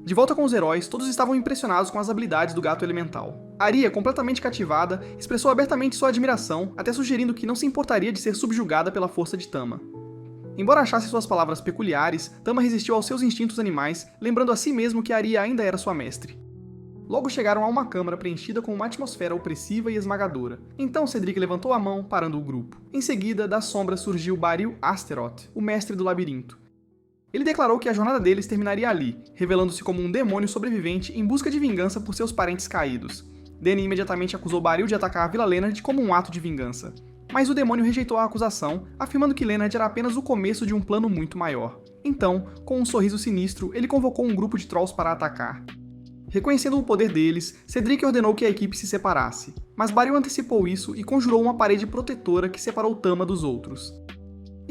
A: De volta com os heróis, todos estavam impressionados com as habilidades do gato elemental. Arya, completamente cativada, expressou abertamente sua admiração, até sugerindo que não se importaria de ser subjugada pela força de Tama. Embora achasse suas palavras peculiares, Tama resistiu aos seus instintos animais, lembrando a si mesmo que Arya ainda era sua mestre. Logo chegaram a uma câmara preenchida com uma atmosfera opressiva e esmagadora. Então Cedric levantou a mão, parando o grupo. Em seguida, das sombras surgiu Baríl Astaroth, o mestre do labirinto. Ele declarou que a jornada deles terminaria ali, revelando-se como um demônio sobrevivente em busca de vingança por seus parentes caídos. Dany imediatamente acusou Baríl de atacar a Vila Leonard como um ato de vingança. Mas o demônio rejeitou a acusação, afirmando que Leonard era apenas o começo de um plano muito maior. Então, com um sorriso sinistro, ele convocou um grupo de trolls para atacar. Reconhecendo o poder deles, Cedric ordenou que a equipe se separasse, mas Baríl antecipou isso e conjurou uma parede protetora que separou Tama dos outros.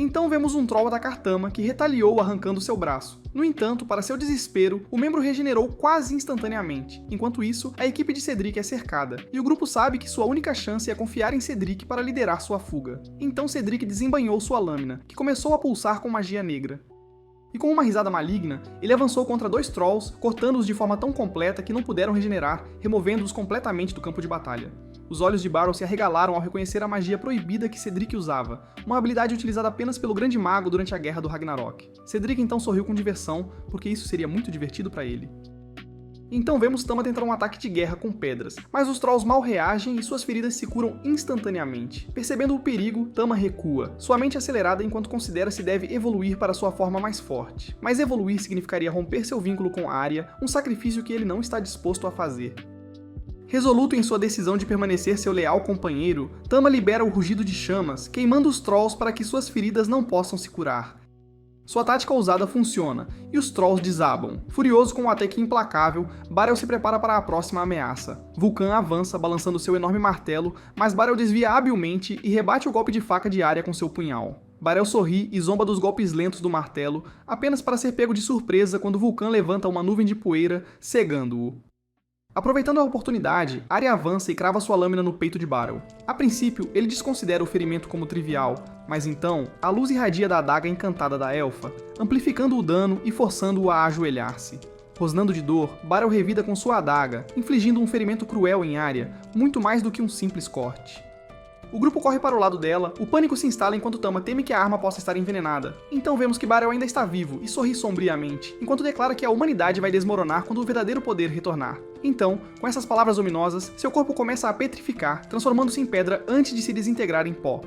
A: Então vemos um troll atacar Tama, que retaliou arrancando seu braço. No entanto, para seu desespero, o membro regenerou quase instantaneamente. Enquanto isso, a equipe de Cedric é cercada, e o grupo sabe que sua única chance é confiar em Cedric para liderar sua fuga. Então Cedric desembainhou sua lâmina, que começou a pulsar com magia negra. E com uma risada maligna, ele avançou contra dois trolls, cortando-os de forma tão completa que não puderam regenerar, removendo-os completamente do campo de batalha. Os olhos de Baríl se arregalaram ao reconhecer a magia proibida que Cedric usava, uma habilidade utilizada apenas pelo Grande Mago durante a Guerra do Ragnarok. Cedric então sorriu com diversão, porque isso seria muito divertido para ele. Então vemos Tama tentar um ataque de guerra com pedras, mas os trolls mal reagem e suas feridas se curam instantaneamente. Percebendo o perigo, Tama recua, sua mente acelerada enquanto considera se deve evoluir para sua forma mais forte. Mas evoluir significaria romper seu vínculo com Arya, um sacrifício que ele não está disposto a fazer. Resoluto em sua decisão de permanecer seu leal companheiro, Tama libera o rugido de chamas, queimando os trolls para que suas feridas não possam se curar. Sua tática ousada funciona, e os trolls desabam. Furioso com um ataque implacável, Baríl se prepara para a próxima ameaça. Vulcan avança, balançando seu enorme martelo, mas Baríl desvia habilmente e rebate o golpe de faca de Arya com seu punhal. Baríl sorri e zomba dos golpes lentos do martelo, apenas para ser pego de surpresa quando Vulcan levanta uma nuvem de poeira, cegando-o. Aproveitando a oportunidade, Arya avança e crava sua lâmina no peito de Baríl. A princípio, ele desconsidera o ferimento como trivial, mas então, a luz irradia da adaga encantada da elfa, amplificando o dano e forçando-o a ajoelhar-se. Rosnando de dor, Barel revida com sua adaga, infligindo um ferimento cruel em Arya, muito mais do que um simples corte. O grupo corre para o lado dela, o pânico se instala enquanto Tama teme que a arma possa estar envenenada. Então vemos que Barel ainda está vivo e sorri sombriamente, enquanto declara que a humanidade vai desmoronar quando o verdadeiro poder retornar. Então, com essas palavras ominosas, seu corpo começa a petrificar, transformando-se em pedra antes de se desintegrar em pó.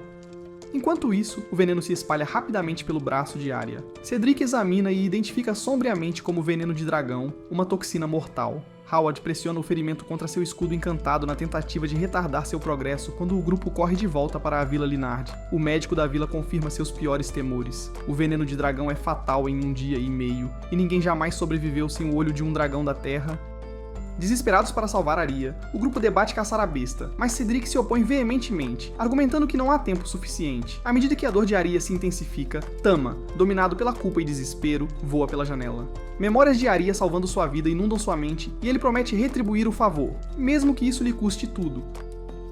A: Enquanto isso, o veneno se espalha rapidamente pelo braço de Arya. Cedric examina e identifica sombriamente como veneno de dragão, uma toxina mortal. Howard pressiona o ferimento contra seu escudo encantado na tentativa de retardar seu progresso quando o grupo corre de volta para a Vila Linard. O médico da vila confirma seus piores temores. O veneno de dragão é fatal em 1 dia e meio, e ninguém jamais sobreviveu sem o olho de um dragão da terra. Desesperados para salvar Arya, o grupo debate caçar a besta, mas Cedric se opõe veementemente, argumentando que não há tempo suficiente. À medida que a dor de Arya se intensifica, Tama, dominado pela culpa e desespero, voa pela janela. Memórias de Arya salvando sua vida inundam sua mente e ele promete retribuir o favor, mesmo que isso lhe custe tudo.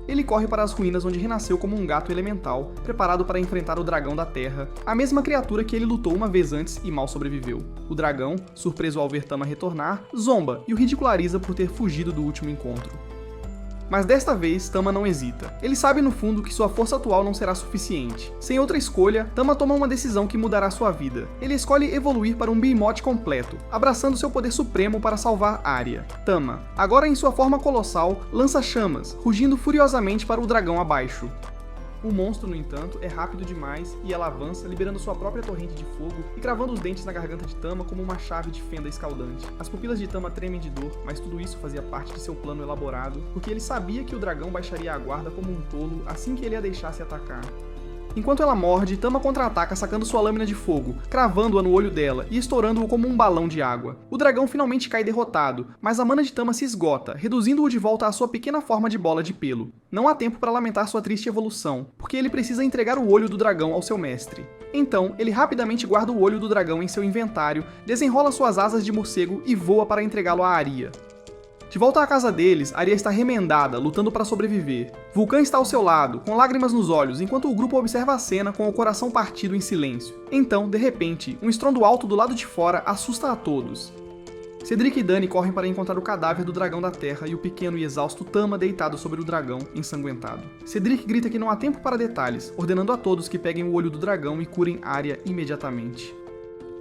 A: Ele corre para as ruínas onde renasceu como um gato elemental, preparado para enfrentar o dragão da terra, a mesma criatura que ele lutou uma vez antes e mal sobreviveu. O dragão, surpreso ao ver Tama retornar, zomba e o ridiculariza por ter fugido do último encontro. Mas desta vez, Tama não hesita. Ele sabe no fundo que sua força atual não será suficiente. Sem outra escolha, Tama toma uma decisão que mudará sua vida. Ele escolhe evoluir para um Behemoth completo, abraçando seu poder supremo para salvar Arya. Tama, agora em sua forma colossal, lança chamas, rugindo furiosamente para o dragão abaixo. O monstro, no entanto, é rápido demais e ela avança, liberando sua própria torrente de fogo e cravando os dentes na garganta de Tama como uma chave de fenda escaldante. As pupilas de Tama tremem de dor, mas tudo isso fazia parte de seu plano elaborado, porque ele sabia que o dragão baixaria a guarda como um tolo assim que ele a deixasse atacar. Enquanto ela morde, Tama contra-ataca sacando sua lâmina de fogo, cravando-a no olho dela e estourando-o como um balão de água. O dragão finalmente cai derrotado, mas a mana de Tama se esgota, reduzindo-o de volta à sua pequena forma de bola de pelo. Não há tempo para lamentar sua triste evolução, porque ele precisa entregar o olho do dragão ao seu mestre. Então, ele rapidamente guarda o olho do dragão em seu inventário, desenrola suas asas de morcego e voa para entregá-lo a Arya. De volta à casa deles, Arya está remendada, lutando para sobreviver. Vulcan está ao seu lado, com lágrimas nos olhos, enquanto o grupo observa a cena com o coração partido em silêncio. Então, de repente, um estrondo alto do lado de fora assusta a todos. Cedric e Dany correm para encontrar o cadáver do dragão da terra e o pequeno e exausto Tama deitado sobre o dragão, ensanguentado. Cedric grita que não há tempo para detalhes, ordenando a todos que peguem o olho do dragão e curem Arya imediatamente.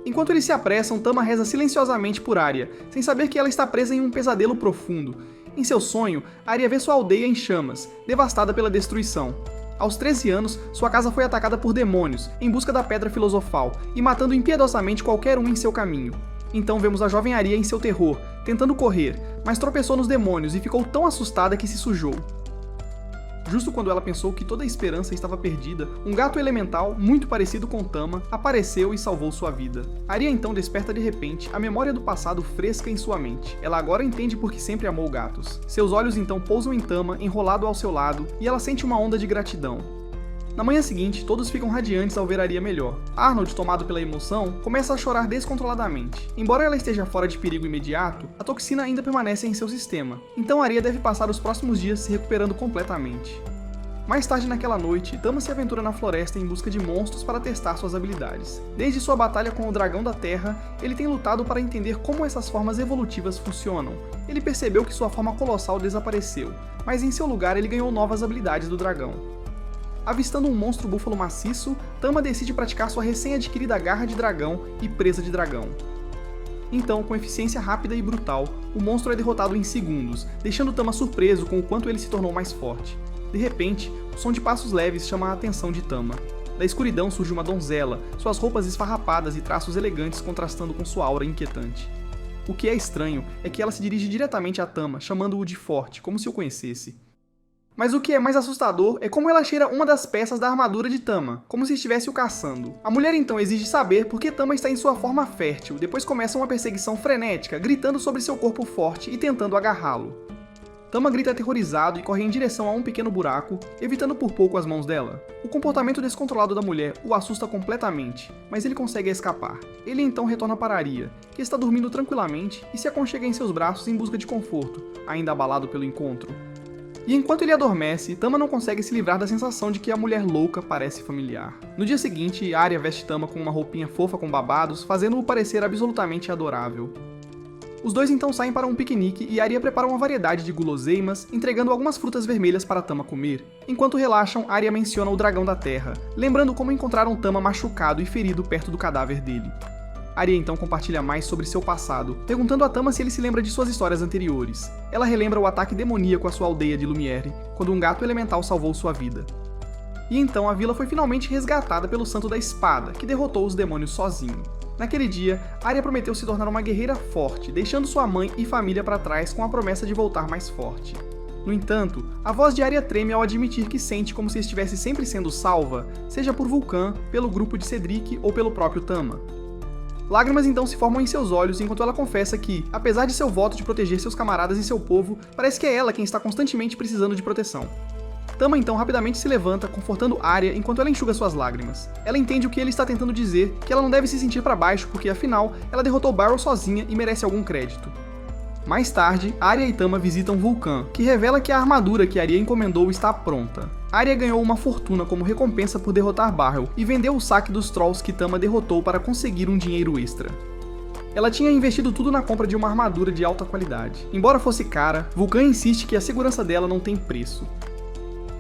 A: Enquanto eles se apressam, Tama reza silenciosamente por Arya, sem saber que ela está presa em um pesadelo profundo. Em seu sonho, Arya vê sua aldeia em chamas, devastada pela destruição. Aos 13 anos, sua casa foi atacada por demônios, em busca da Pedra Filosofal, e matando impiedosamente qualquer um em seu caminho. Então vemos a jovem Arya em seu terror, tentando correr, mas tropeçou nos demônios e ficou tão assustada que se sujou. Justo quando ela pensou que toda a esperança estava perdida, um gato elemental, muito parecido com Tama, apareceu e salvou sua vida. Arya então desperta de repente, a memória do passado fresca em sua mente. Ela agora entende por que sempre amou gatos. Seus olhos então pousam em Tama, enrolado ao seu lado, e ela sente uma onda de gratidão. Na manhã seguinte, todos ficam radiantes ao ver Arya melhor. Arnold, tomado pela emoção, começa a chorar descontroladamente. Embora ela esteja fora de perigo imediato, a toxina ainda permanece em seu sistema, então Arya deve passar os próximos dias se recuperando completamente. Mais tarde naquela noite, Tama se aventura na floresta em busca de monstros para testar suas habilidades. Desde sua batalha com o dragão da terra, ele tem lutado para entender como essas formas evolutivas funcionam. Ele percebeu que sua forma colossal desapareceu, mas em seu lugar ele ganhou novas habilidades do dragão. Avistando um monstro búfalo maciço, Tama decide praticar sua recém-adquirida garra de dragão e presa de dragão. Então, com eficiência rápida e brutal, o monstro é derrotado em segundos, deixando Tama surpreso com o quanto ele se tornou mais forte. De repente, o som de passos leves chama a atenção de Tama. Da escuridão surge uma donzela, suas roupas esfarrapadas e traços elegantes contrastando com sua aura inquietante. O que é estranho é que ela se dirige diretamente a Tama, chamando-o de forte, como se o conhecesse. Mas o que é mais assustador é como ela cheira uma das peças da armadura de Tama, como se estivesse o caçando. A mulher então exige saber por que Tama está em sua forma fértil, depois começa uma perseguição frenética, gritando sobre seu corpo forte e tentando agarrá-lo. Tama grita aterrorizado e corre em direção a um pequeno buraco, evitando por pouco as mãos dela. O comportamento descontrolado da mulher o assusta completamente, mas ele consegue escapar. Ele então retorna para Arya, que está dormindo tranquilamente e se aconchega em seus braços em busca de conforto, ainda abalado pelo encontro. E enquanto ele adormece, Tama não consegue se livrar da sensação de que a mulher louca parece familiar. No dia seguinte, Arya veste Tama com uma roupinha fofa com babados, fazendo-o parecer absolutamente adorável. Os dois então saem para um piquenique e Arya prepara uma variedade de guloseimas, entregando algumas frutas vermelhas para Tama comer. Enquanto relaxam, Arya menciona o dragão da terra, lembrando como encontraram Tama machucado e ferido perto do cadáver dele. Arya então compartilha mais sobre seu passado, perguntando a Tama se ele se lembra de suas histórias anteriores. Ela relembra o ataque demoníaco à sua aldeia de Lumiere, quando um gato elemental salvou sua vida. E então a vila foi finalmente resgatada pelo Santo da Espada, que derrotou os demônios sozinho. Naquele dia, Arya prometeu se tornar uma guerreira forte, deixando sua mãe e família para trás com a promessa de voltar mais forte. No entanto, a voz de Arya treme ao admitir que sente como se estivesse sempre sendo salva, seja por Vulcan, pelo grupo de Cedric ou pelo próprio Tama. Lágrimas então se formam em seus olhos enquanto ela confessa que, apesar de seu voto de proteger seus camaradas e seu povo, parece que é ela quem está constantemente precisando de proteção. Tama então rapidamente se levanta, confortando Arya enquanto ela enxuga suas lágrimas. Ela entende o que ele está tentando dizer, que ela não deve se sentir para baixo porque, afinal, ela derrotou Barrow sozinha e merece algum crédito. Mais tarde, Arya e Tama visitam Vulcan, que revela que a armadura que Arya encomendou está pronta. Arya ganhou uma fortuna como recompensa por derrotar Barrow e vendeu o saque dos Trolls que Tama derrotou para conseguir um dinheiro extra. Ela tinha investido tudo na compra de uma armadura de alta qualidade. Embora fosse cara, Vulcan insiste que a segurança dela não tem preço.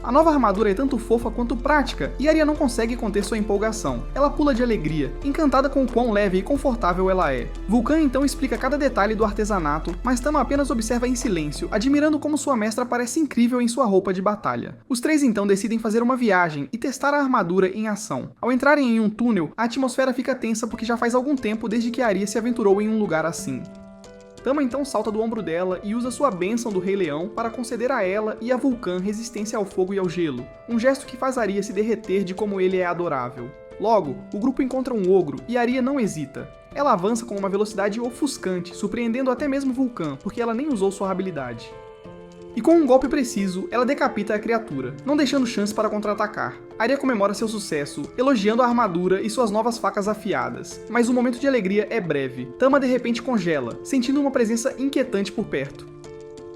A: A nova armadura é tanto fofa quanto prática, e Arya não consegue conter sua empolgação. Ela pula de alegria, encantada com o quão leve e confortável ela é. Vulcan então explica cada detalhe do artesanato, mas Tama apenas observa em silêncio, admirando como sua mestra parece incrível em sua roupa de batalha. Os três então decidem fazer uma viagem e testar a armadura em ação. Ao entrarem em um túnel, a atmosfera fica tensa porque já faz algum tempo desde que Arya se aventurou em um lugar assim. Tama então salta do ombro dela e usa sua bênção do Rei Leão para conceder a ela e a Vulcan resistência ao fogo e ao gelo, um gesto que faz Arya se derreter de como ele é adorável. Logo, o grupo encontra um ogro e Arya não hesita. Ela avança com uma velocidade ofuscante, surpreendendo até mesmo Vulcan, porque ela nem usou sua habilidade. E com um golpe preciso, ela decapita a criatura, não deixando chance para contra-atacar. Arya comemora seu sucesso, elogiando a armadura e suas novas facas afiadas. Mas o momento de alegria é breve. Tama de repente congela, sentindo uma presença inquietante por perto.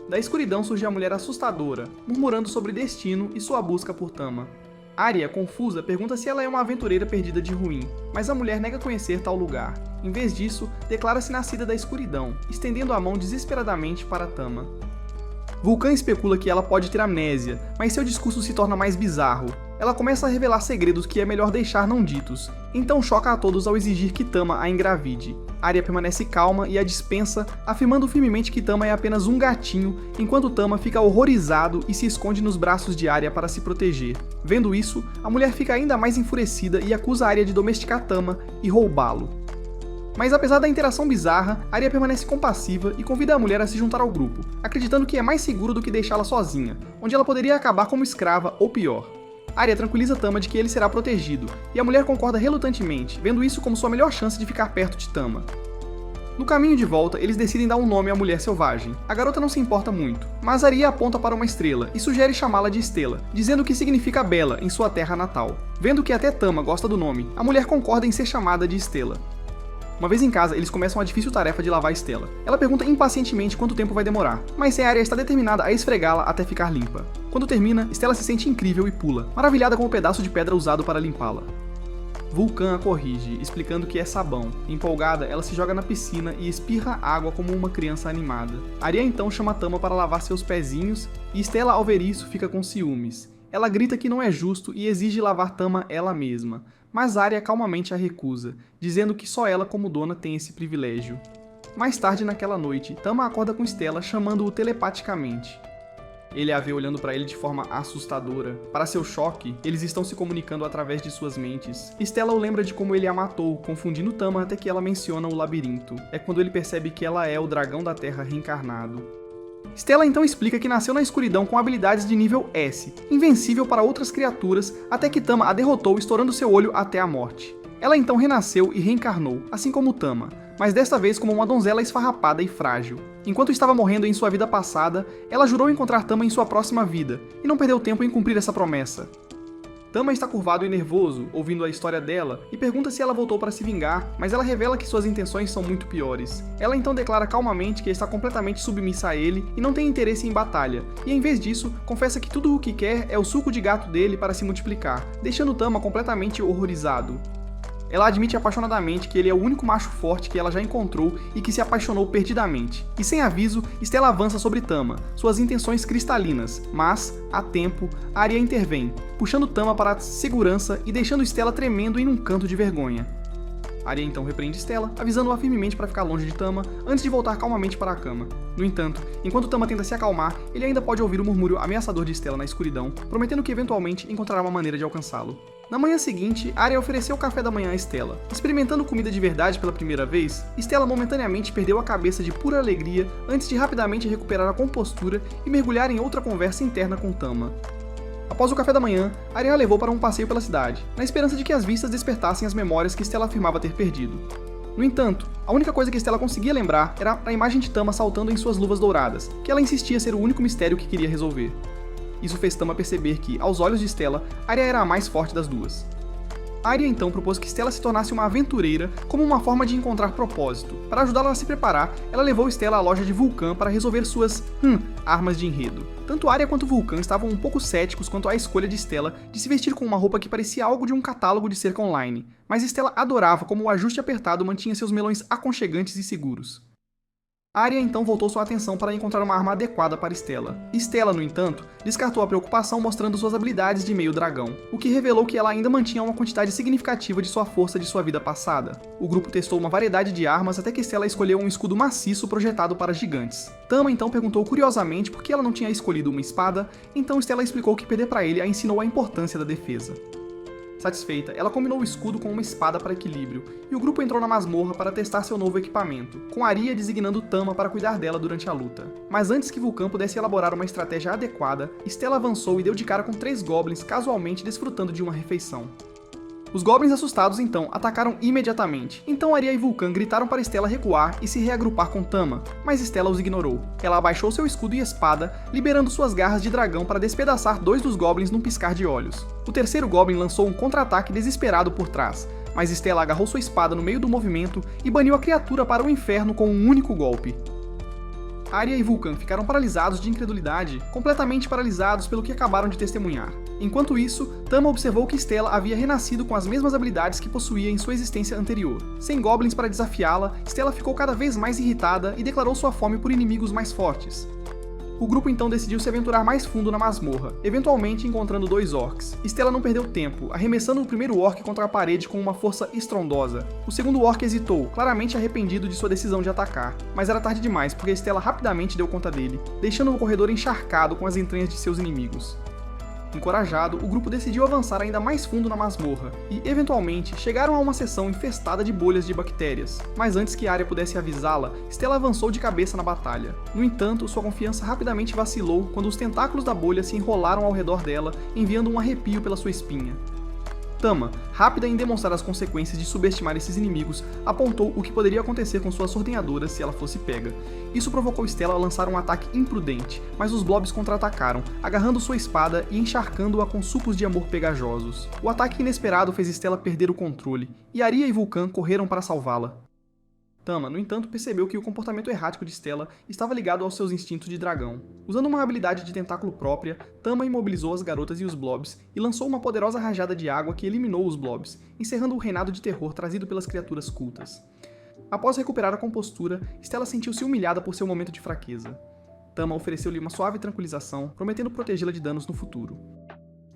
A: Da escuridão surge a mulher assustadora, murmurando sobre destino e sua busca por Tama. Arya, confusa, pergunta se ela é uma aventureira perdida de Ruin, mas a mulher nega conhecer tal lugar. Em vez disso, declara-se nascida da escuridão, estendendo a mão desesperadamente para Tama. Vulcan especula que ela pode ter amnésia, mas seu discurso se torna mais bizarro. Ela começa a revelar segredos que é melhor deixar não ditos, então choca a todos ao exigir que Tama a engravide. Arya permanece calma e a dispensa, afirmando firmemente que Tama é apenas um gatinho, enquanto Tama fica horrorizado e se esconde nos braços de Arya para se proteger. Vendo isso, a mulher fica ainda mais enfurecida e acusa Arya de domesticar Tama e roubá-lo. Mas apesar da interação bizarra, Arya permanece compassiva e convida a mulher a se juntar ao grupo, acreditando que é mais seguro do que deixá-la sozinha, onde ela poderia acabar como escrava ou pior. Arya tranquiliza Tama de que ele será protegido, e a mulher concorda relutantemente, vendo isso como sua melhor chance de ficar perto de Tama. No caminho de volta, eles decidem dar um nome à mulher selvagem. A garota não se importa muito, mas Arya aponta para uma estrela e sugere chamá-la de Estela, dizendo que significa bela em sua terra natal. Vendo que até Tama gosta do nome, a mulher concorda em ser chamada de Estela. Uma vez em casa, eles começam a difícil tarefa de lavar Estela. Ela pergunta impacientemente quanto tempo vai demorar, mas Arya está determinada a esfregá-la até ficar limpa. Quando termina, Estela se sente incrível e pula, maravilhada com o pedaço de pedra usado para limpá-la. Vulcan a corrige, explicando que é sabão. Empolgada, ela se joga na piscina e espirra água como uma criança animada. Arya então chama Tama para lavar seus pezinhos, e Estela, ao ver isso, fica com ciúmes. Ela grita que não é justo e exige lavar Tama ela mesma, mas Arya calmamente a recusa, dizendo que só ela como dona tem esse privilégio. Mais tarde naquela noite, Tama acorda com Estela chamando-o telepaticamente. Ele a vê olhando para ele de forma assustadora. Para seu choque, eles estão se comunicando através de suas mentes. Estela o lembra de como ele a matou, confundindo Tama até que ela menciona o labirinto. É quando ele percebe que ela é o dragão da terra reencarnado. Estela então explica que nasceu na escuridão com habilidades de nível S, invencível para outras criaturas, até que Tama a derrotou estourando seu olho até a morte. Ela então renasceu e reencarnou, assim como Tama, mas desta vez como uma donzela esfarrapada e frágil. Enquanto estava morrendo em sua vida passada, ela jurou encontrar Tama em sua próxima vida, e não perdeu tempo em cumprir essa promessa. Tama está curvado e nervoso, ouvindo a história dela, e pergunta se ela voltou para se vingar, mas ela revela que suas intenções são muito piores. Ela então declara calmamente que está completamente submissa a ele e não tem interesse em batalha, e em vez disso, confessa que tudo o que quer é o suco de gato dele para se multiplicar, deixando Tama completamente horrorizado. Ela admite apaixonadamente que ele é o único macho forte que ela já encontrou e que se apaixonou perdidamente. E sem aviso, Stella avança sobre Tama, suas intenções cristalinas, mas, a tempo, Arya intervém, puxando Tama para a segurança e deixando Stella tremendo em um canto de vergonha. Arya então repreende Stella, avisando-a firmemente para ficar longe de Tama, antes de voltar calmamente para a cama. No entanto, enquanto Tama tenta se acalmar, ele ainda pode ouvir o murmúrio ameaçador de Stella na escuridão, prometendo que eventualmente encontrará uma maneira de alcançá-lo. Na manhã seguinte, Arya ofereceu o café da manhã a Stella. Experimentando comida de verdade pela primeira vez, Stella momentaneamente perdeu a cabeça de pura alegria antes de rapidamente recuperar a compostura e mergulhar em outra conversa interna com Tama. Após o café da manhã, Arya a levou para um passeio pela cidade, na esperança de que as vistas despertassem as memórias que Stella afirmava ter perdido. No entanto, a única coisa que Stella conseguia lembrar era a imagem de Tama saltando em suas luvas douradas, que ela insistia ser o único mistério que queria resolver. Isso fez Tama perceber que, aos olhos de Stella, Arya era a mais forte das duas. Arya então propôs que Stella se tornasse uma aventureira como uma forma de encontrar propósito. Para ajudá-la a se preparar, ela levou Stella à loja de Vulcan para resolver suas, armas de enredo. Tanto Arya quanto Vulcan estavam um pouco céticos quanto à escolha de Stella de se vestir com uma roupa que parecia algo de um catálogo de cerca online, mas Stella adorava como o ajuste apertado mantinha seus melões aconchegantes e seguros. Arya então voltou sua atenção para encontrar uma arma adequada para Stella. Stella, no entanto, descartou a preocupação mostrando suas habilidades de meio dragão, o que revelou que ela ainda mantinha uma quantidade significativa de sua força de sua vida passada. O grupo testou uma variedade de armas até que Stella escolheu um escudo maciço projetado para gigantes. Tama então perguntou curiosamente por que ela não tinha escolhido uma espada, então Stella explicou que perder para ele a ensinou a importância da defesa. Satisfeita, ela combinou o escudo com uma espada para equilíbrio, e o grupo entrou na masmorra para testar seu novo equipamento, com Arya designando Tama para cuidar dela durante a luta. Mas antes que Vulcan pudesse elaborar uma estratégia adequada, Stella avançou e deu de cara com 3 goblins casualmente desfrutando de uma refeição. Os goblins assustados então atacaram imediatamente, então Arya e Vulcan gritaram para Stella recuar e se reagrupar com Tama, mas Stella os ignorou. Ela abaixou seu escudo e espada, liberando suas garras de dragão para despedaçar 2 dos goblins num piscar de olhos. O terceiro goblin lançou um contra-ataque desesperado por trás, mas Stella agarrou sua espada no meio do movimento e baniu a criatura para o inferno com um único golpe. Arya e Vulcan ficaram paralisados de incredulidade, completamente paralisados pelo que acabaram de testemunhar. Enquanto isso, Tama observou que Stella havia renascido com as mesmas habilidades que possuía em sua existência anterior. Sem goblins para desafiá-la, Stella ficou cada vez mais irritada e declarou sua fome por inimigos mais fortes. O grupo então decidiu se aventurar mais fundo na masmorra, eventualmente encontrando 2 orcs. Stella não perdeu tempo, arremessando o primeiro orc contra a parede com uma força estrondosa. O segundo orc hesitou, claramente arrependido de sua decisão de atacar, mas era tarde demais porque Stella rapidamente deu conta dele, deixando o corredor encharcado com as entranhas de seus inimigos. Encorajado, o grupo decidiu avançar ainda mais fundo na masmorra, e, eventualmente, chegaram a uma seção infestada de bolhas de bactérias. Mas antes que Arya pudesse avisá-la, Stella avançou de cabeça na batalha. No entanto, sua confiança rapidamente vacilou quando os tentáculos da bolha se enrolaram ao redor dela, enviando um arrepio pela sua espinha. Tama, rápida em demonstrar as consequências de subestimar esses inimigos, apontou o que poderia acontecer com suas ordenhadoras se ela fosse pega. Isso provocou Stella a lançar um ataque imprudente, mas os blobs contra-atacaram, agarrando sua espada e encharcando-a com sucos de amor pegajosos. O ataque inesperado fez Stella perder o controle, e Arya e Vulcan correram para salvá-la. Tama, no entanto, percebeu que o comportamento errático de Stella estava ligado aos seus instintos de dragão. Usando uma habilidade de tentáculo própria, Tama imobilizou as garotas e os blobs e lançou uma poderosa rajada de água que eliminou os blobs, encerrando o reinado de terror trazido pelas criaturas cultas. Após recuperar a compostura, Stella sentiu-se humilhada por seu momento de fraqueza. Tama ofereceu-lhe uma suave tranquilização, prometendo protegê-la de danos no futuro.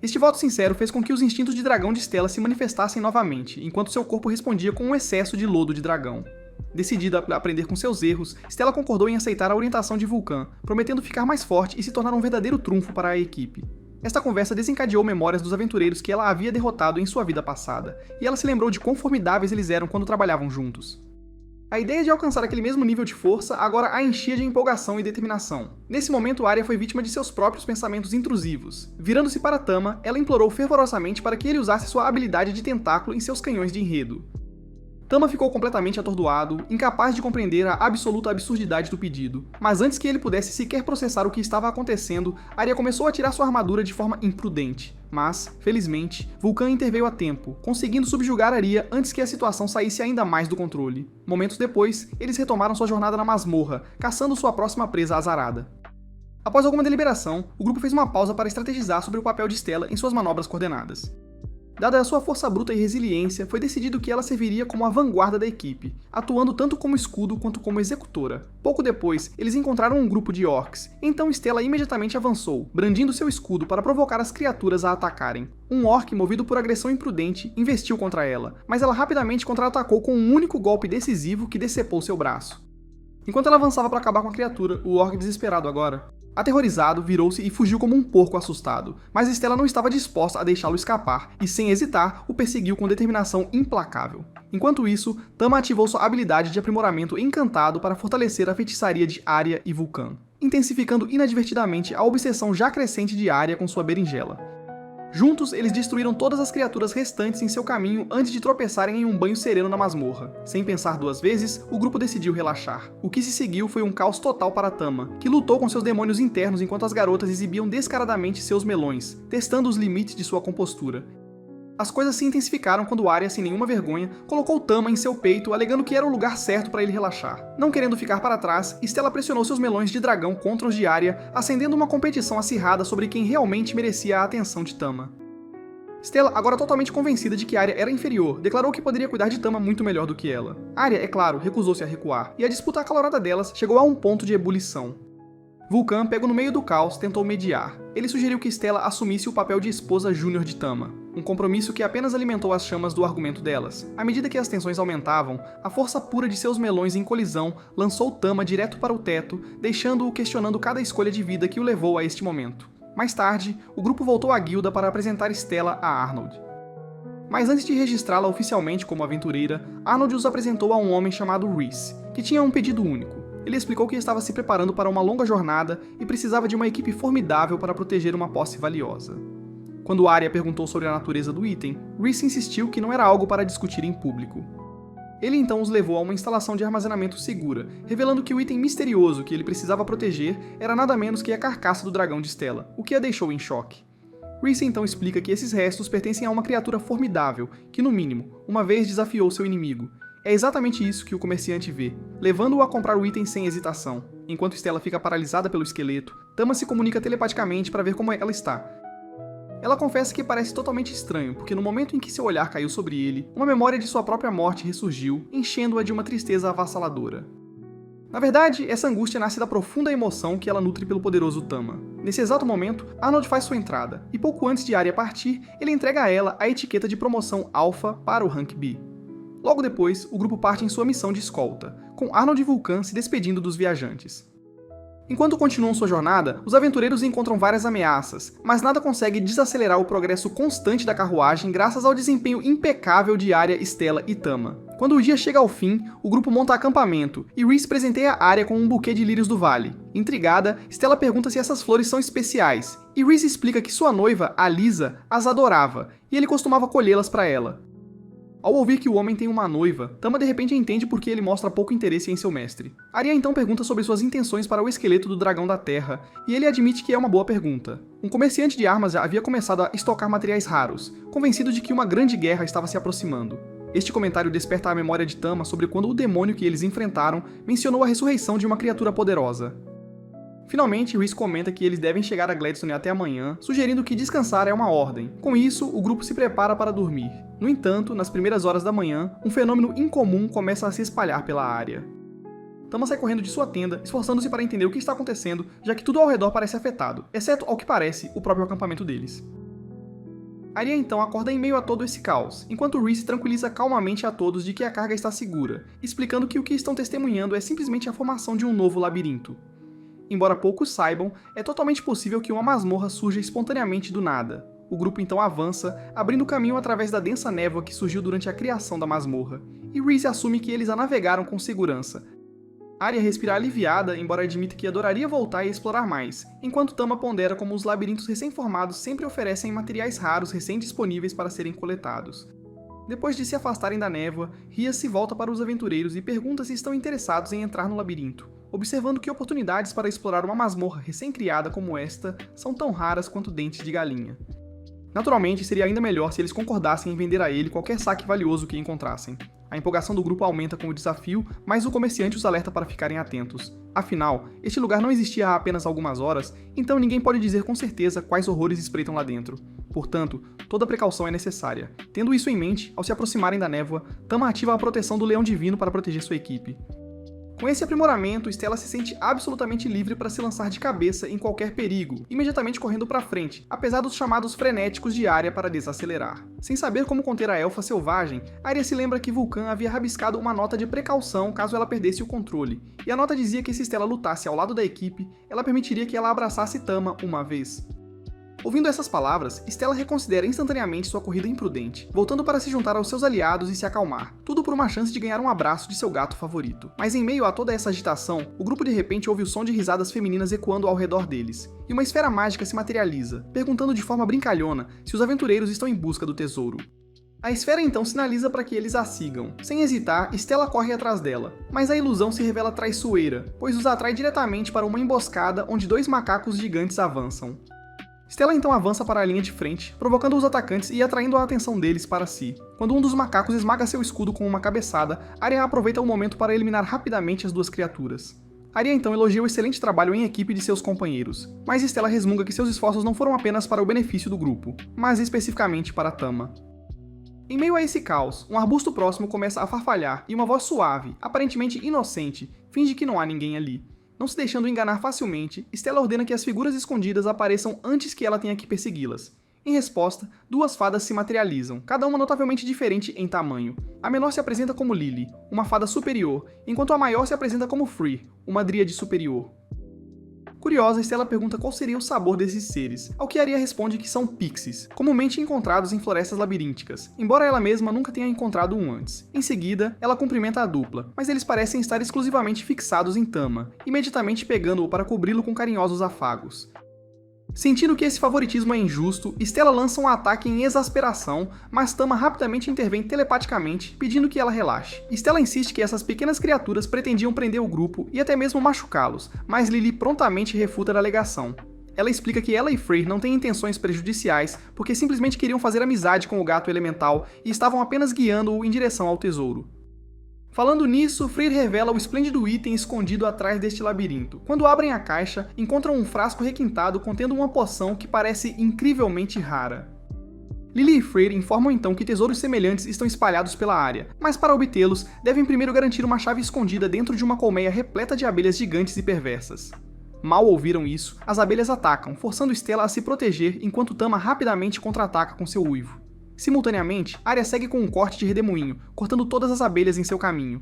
A: Este voto sincero fez com que os instintos de dragão de Stella se manifestassem novamente, enquanto seu corpo respondia com um excesso de lodo de dragão. Decidida a aprender com seus erros, Stella concordou em aceitar a orientação de Vulcan, prometendo ficar mais forte e se tornar um verdadeiro trunfo para a equipe. Esta conversa desencadeou memórias dos aventureiros que ela havia derrotado em sua vida passada, e ela se lembrou de quão formidáveis eles eram quando trabalhavam juntos. A ideia de alcançar aquele mesmo nível de força agora a enchia de empolgação e determinação. Nesse momento, Arya foi vítima de seus próprios pensamentos intrusivos. Virando-se para Tama, ela implorou fervorosamente para que ele usasse sua habilidade de tentáculo em seus canhões de enredo. Tama ficou completamente atordoado, incapaz de compreender a absoluta absurdidade do pedido, mas antes que ele pudesse sequer processar o que estava acontecendo, Arya começou a tirar sua armadura de forma imprudente. Mas, felizmente, Vulcan interveio a tempo, conseguindo subjugar Arya antes que a situação saísse ainda mais do controle. Momentos depois, eles retomaram sua jornada na masmorra, caçando sua próxima presa azarada. Após alguma deliberação, o grupo fez uma pausa para estrategizar sobre o papel de Stella em suas manobras coordenadas. Dada a sua força bruta e resiliência, foi decidido que ela serviria como a vanguarda da equipe, atuando tanto como escudo quanto como executora. Pouco depois, eles encontraram um grupo de orcs, então Stella imediatamente avançou, brandindo seu escudo para provocar as criaturas a atacarem. Um orc, movido por agressão imprudente, investiu contra ela, mas ela rapidamente contra-atacou com um único golpe decisivo que decepou seu braço. Enquanto ela avançava para acabar com a criatura, o orc, desesperado agora, aterrorizado, virou-se e fugiu como um porco assustado, mas Stella não estava disposta a deixá-lo escapar, e sem hesitar, o perseguiu com determinação implacável. Enquanto isso, Tama ativou sua habilidade de aprimoramento encantado para fortalecer a feitiçaria de Arya e Vulcan, intensificando inadvertidamente a obsessão já crescente de Arya com sua berinjela. Juntos, eles destruíram todas as criaturas restantes em seu caminho antes de tropeçarem em um banho sereno na masmorra. Sem pensar duas vezes, o grupo decidiu relaxar. O que se seguiu foi um caos total para Tama, que lutou com seus demônios internos enquanto as garotas exibiam descaradamente seus melões, testando os limites de sua compostura. As coisas se intensificaram quando Arya, sem nenhuma vergonha, colocou Tama em seu peito, alegando que era o lugar certo para ele relaxar. Não querendo ficar para trás, Stella pressionou seus melões de dragão contra os de Arya, acendendo uma competição acirrada sobre quem realmente merecia a atenção de Tama. Stella, agora totalmente convencida de que Arya era inferior, declarou que poderia cuidar de Tama muito melhor do que ela. Arya, é claro, recusou-se a recuar, e a disputa acalorada delas chegou a um ponto de ebulição. Vulcan, pego no meio do caos, tentou mediar. Ele sugeriu que Stella assumisse o papel de esposa júnior de Tama, um compromisso que apenas alimentou as chamas do argumento delas. À medida que as tensões aumentavam, a força pura de seus melões em colisão lançou Tama direto para o teto, deixando-o questionando cada escolha de vida que o levou a este momento. Mais tarde, o grupo voltou à guilda para apresentar Stella a Arnold. Mas antes de registrá-la oficialmente como aventureira, Arnold os apresentou a um homem chamado Rhys, que tinha um pedido único. Ele explicou que estava se preparando para uma longa jornada e precisava de uma equipe formidável para proteger uma posse valiosa. Quando Arya perguntou sobre a natureza do item, Rhys insistiu que não era algo para discutir em público. Ele então os levou a uma instalação de armazenamento segura, revelando que o item misterioso que ele precisava proteger era nada menos que a carcaça do dragão de Stella, o que a deixou em choque. Rhys então explica que esses restos pertencem a uma criatura formidável, que no mínimo, uma vez desafiou seu inimigo. É exatamente isso que o comerciante vê, levando-o a comprar o item sem hesitação. Enquanto Stella fica paralisada pelo esqueleto, Tama se comunica telepaticamente para ver como ela está. Ela confessa que parece totalmente estranho, porque no momento em que seu olhar caiu sobre ele, uma memória de sua própria morte ressurgiu, enchendo-a de uma tristeza avassaladora. Na verdade, essa angústia nasce da profunda emoção que ela nutre pelo poderoso Tama. Nesse exato momento, Arnold faz sua entrada, e pouco antes de Arya partir, ele entrega a ela a etiqueta de promoção Alpha para o Rank B. Logo depois, o grupo parte em sua missão de escolta, com Arnold e Vulcan se despedindo dos viajantes. Enquanto continuam sua jornada, os aventureiros encontram várias ameaças, mas nada consegue desacelerar o progresso constante da carruagem graças ao desempenho impecável de Arya, Stella e Tama. Quando o dia chega ao fim, o grupo monta acampamento, e Rhys presenteia Arya com um buquê de lírios do vale. Intrigada, Stella pergunta se essas flores são especiais, e Rhys explica que sua noiva, Alysa, as adorava, e ele costumava colhê-las para ela. Ao ouvir que o homem tem uma noiva, Tama de repente entende por que ele mostra pouco interesse em seu mestre. Arya então pergunta sobre suas intenções para o esqueleto do dragão da Terra, e ele admite que é uma boa pergunta. Um comerciante de armas já havia começado a estocar materiais raros, convencido de que uma grande guerra estava se aproximando. Este comentário desperta a memória de Tama sobre quando o demônio que eles enfrentaram mencionou a ressurreição de uma criatura poderosa. Finalmente, Rhys comenta que eles devem chegar a Gladstone até amanhã, sugerindo que descansar é uma ordem. Com isso, o grupo se prepara para dormir. No entanto, nas primeiras horas da manhã, um fenômeno incomum começa a se espalhar pela área. Tama sai correndo de sua tenda, esforçando-se para entender o que está acontecendo, já que tudo ao redor parece afetado, exceto, ao que parece, o próprio acampamento deles. Arya então acorda em meio a todo esse caos, enquanto Rhys tranquiliza calmamente a todos de que a carga está segura, explicando que o que estão testemunhando é simplesmente a formação de um novo labirinto. Embora poucos saibam, é totalmente possível que uma masmorra surja espontaneamente do nada. O grupo então avança, abrindo caminho através da densa névoa que surgiu durante a criação da masmorra, e Rhys assume que eles a navegaram com segurança. Arya respira aliviada, embora admita que adoraria voltar e explorar mais, enquanto Tama pondera como os labirintos recém-formados sempre oferecem materiais raros recém-disponíveis para serem coletados. Depois de se afastarem da névoa, Rhys se volta para os aventureiros e pergunta se estão interessados em entrar no labirinto, observando que oportunidades para explorar uma masmorra recém-criada como esta são tão raras quanto dentes de galinha. Naturalmente, seria ainda melhor se eles concordassem em vender a ele qualquer saque valioso que encontrassem. A empolgação do grupo aumenta com o desafio, mas o comerciante os alerta para ficarem atentos. Afinal, este lugar não existia há apenas algumas horas, então ninguém pode dizer com certeza quais horrores espreitam lá dentro. Portanto, toda precaução é necessária. Tendo isso em mente, ao se aproximarem da névoa, Tama ativa a proteção do Leão Divino para proteger sua equipe. Com esse aprimoramento, Stella se sente absolutamente livre para se lançar de cabeça em qualquer perigo, imediatamente correndo para frente, apesar dos chamados frenéticos de Arya para desacelerar. Sem saber como conter a elfa selvagem, Arya se lembra que Vulcan havia rabiscado uma nota de precaução caso ela perdesse o controle, e a nota dizia que se Stella lutasse ao lado da equipe, ela permitiria que ela abraçasse Tama uma vez. Ouvindo essas palavras, Stella reconsidera instantaneamente sua corrida imprudente, voltando para se juntar aos seus aliados e se acalmar, tudo por uma chance de ganhar um abraço de seu gato favorito. Mas em meio a toda essa agitação, o grupo de repente ouve o som de risadas femininas ecoando ao redor deles, e uma esfera mágica se materializa, perguntando de forma brincalhona se os aventureiros estão em busca do tesouro. A esfera então sinaliza para que eles a sigam. Sem hesitar, Stella corre atrás dela, mas a ilusão se revela traiçoeira, pois os atrai diretamente para uma emboscada onde 2 macacos gigantes avançam. Stella então avança para a linha de frente, provocando os atacantes e atraindo a atenção deles para si. Quando um dos macacos esmaga seu escudo com uma cabeçada, Arya aproveita o momento para eliminar rapidamente as 2 criaturas. Arya então elogia o excelente trabalho em equipe de seus companheiros, mas Stella resmunga que seus esforços não foram apenas para o benefício do grupo, mas especificamente para Tama. Em meio a esse caos, um arbusto próximo começa a farfalhar e uma voz suave, aparentemente inocente, finge que não há ninguém ali. Não se deixando enganar facilmente, Stella ordena que as figuras escondidas apareçam antes que ela tenha que persegui-las. Em resposta, 2 fadas se materializam, cada uma notavelmente diferente em tamanho. A menor se apresenta como Lily, uma fada superior, enquanto a maior se apresenta como Free, uma dríade superior. Curiosa, Stella pergunta qual seria o sabor desses seres, ao que Arya responde que são pixies, comumente encontrados em florestas labirínticas, embora ela mesma nunca tenha encontrado um antes. Em seguida, ela cumprimenta a dupla, mas eles parecem estar exclusivamente fixados em Tama, imediatamente pegando-o para cobri-lo com carinhosos afagos. Sentindo que esse favoritismo é injusto, Stella lança um ataque em exasperação, mas Tama rapidamente intervém telepaticamente, pedindo que ela relaxe. Stella insiste que essas pequenas criaturas pretendiam prender o grupo e até mesmo machucá-los, mas Lily prontamente refuta a alegação. Ela explica que ela e Freyr não têm intenções prejudiciais, porque simplesmente queriam fazer amizade com o gato elemental e estavam apenas guiando-o em direção ao tesouro. Falando nisso, Freyr revela o esplêndido item escondido atrás deste labirinto. Quando abrem a caixa, encontram um frasco requintado contendo uma poção que parece incrivelmente rara. Lily e Freyr informam então que tesouros semelhantes estão espalhados pela área, mas para obtê-los, devem primeiro garantir uma chave escondida dentro de uma colmeia repleta de abelhas gigantes e perversas. Mal ouviram isso, as abelhas atacam, forçando Stella a se proteger enquanto Tama rapidamente contra-ataca com seu uivo. Simultaneamente, Arya segue com um corte de redemoinho, cortando todas as abelhas em seu caminho.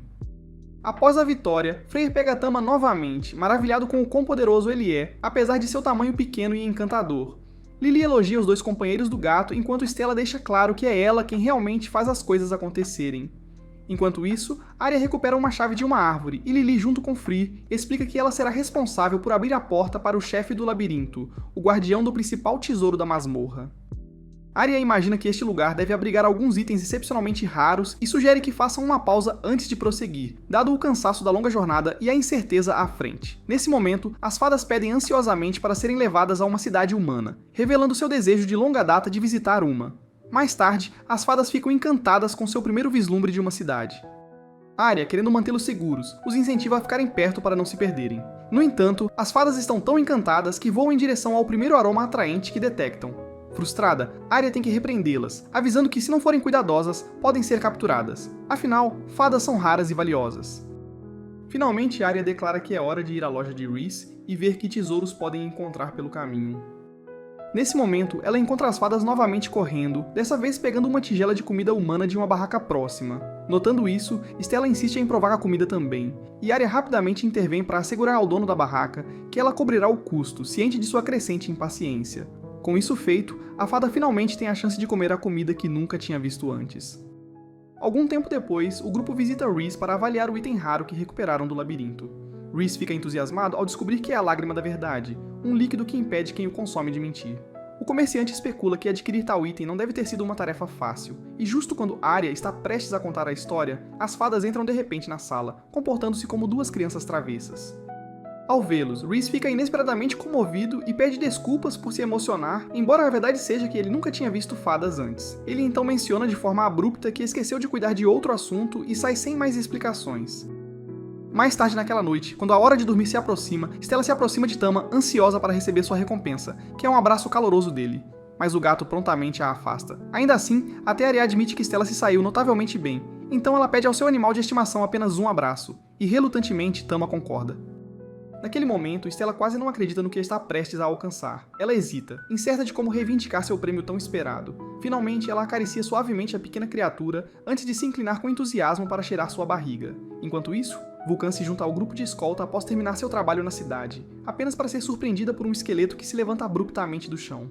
A: Após a vitória, Freyr pega Tama novamente, maravilhado com o quão poderoso ele é, apesar de seu tamanho pequeno e encantador. Lily elogia os 2 companheiros do gato, enquanto Stella deixa claro que é ela quem realmente faz as coisas acontecerem. Enquanto isso, Arya recupera uma chave de uma árvore, e Lily, junto com Freyr, explica que ela será responsável por abrir a porta para o chefe do labirinto, o guardião do principal tesouro da masmorra. Arya imagina que este lugar deve abrigar alguns itens excepcionalmente raros e sugere que façam uma pausa antes de prosseguir, dado o cansaço da longa jornada e a incerteza à frente. Nesse momento, as fadas pedem ansiosamente para serem levadas a uma cidade humana, revelando seu desejo de longa data de visitar uma. Mais tarde, as fadas ficam encantadas com seu primeiro vislumbre de uma cidade. Arya, querendo mantê-los seguros, os incentiva a ficarem perto para não se perderem. No entanto, as fadas estão tão encantadas que voam em direção ao primeiro aroma atraente que detectam. Frustrada, Arya tem que repreendê-las, avisando que se não forem cuidadosas, podem ser capturadas. Afinal, fadas são raras e valiosas. Finalmente, Arya declara que é hora de ir à loja de Rhys e ver que tesouros podem encontrar pelo caminho. Nesse momento, ela encontra as fadas novamente correndo, dessa vez pegando uma tigela de comida humana de uma barraca próxima. Notando isso, Stella insiste em provar a comida também, e Arya rapidamente intervém para assegurar ao dono da barraca que ela cobrirá o custo, ciente de sua crescente impaciência. Com isso feito, a fada finalmente tem a chance de comer a comida que nunca tinha visto antes. Algum tempo depois, o grupo visita Rhys para avaliar o item raro que recuperaram do labirinto. Rhys fica entusiasmado ao descobrir que é a lágrima da verdade, um líquido que impede quem o consome de mentir. O comerciante especula que adquirir tal item não deve ter sido uma tarefa fácil, e justo quando Arya está prestes a contar a história, as fadas entram de repente na sala, comportando-se como 2 crianças travessas. Ao vê-los, Rhys fica inesperadamente comovido e pede desculpas por se emocionar, embora a verdade seja que ele nunca tinha visto fadas antes. Ele então menciona de forma abrupta que esqueceu de cuidar de outro assunto e sai sem mais explicações. Mais tarde naquela noite, quando a hora de dormir se aproxima, Stella se aproxima de Tama, ansiosa para receber sua recompensa, que é um abraço caloroso dele. mas o gato prontamente a afasta. Ainda assim, até Arya admite que Stella se saiu notavelmente bem, então ela pede ao seu animal de estimação apenas um abraço, e relutantemente Tama concorda. Naquele momento, Stella quase não acredita no que está prestes a alcançar. Ela hesita, incerta de como reivindicar seu prêmio tão esperado. Finalmente, ela acaricia suavemente a pequena criatura antes de se inclinar com entusiasmo para cheirar sua barriga. Enquanto isso, Vulcan se junta ao grupo de escolta após terminar seu trabalho na cidade, apenas para ser surpreendida por um esqueleto que se levanta abruptamente do chão.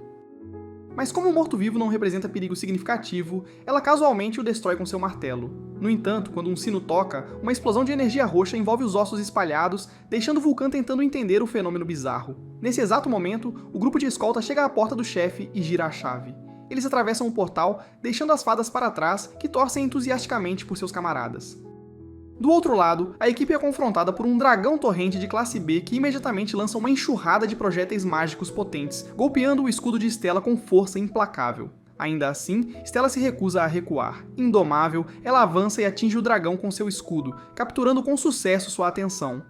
A: Mas como o morto-vivo não representa perigo significativo, ela casualmente o destrói com seu martelo. No entanto, quando um sino toca, uma explosão de energia roxa envolve os ossos espalhados, deixando Vulcan tentando entender o fenômeno bizarro. Nesse exato momento, o grupo de escolta chega à porta do chefe e gira a chave. Eles atravessam o portal, deixando as fadas para trás, que torcem entusiasticamente por seus camaradas. Do outro lado, a equipe é confrontada por um dragão torrente de classe B que imediatamente lança uma enxurrada de projéteis mágicos potentes, golpeando o escudo de Stella com força implacável. Ainda assim, Stella se recusa a recuar. Indomável, ela avança e atinge o dragão com seu escudo, capturando com sucesso sua atenção.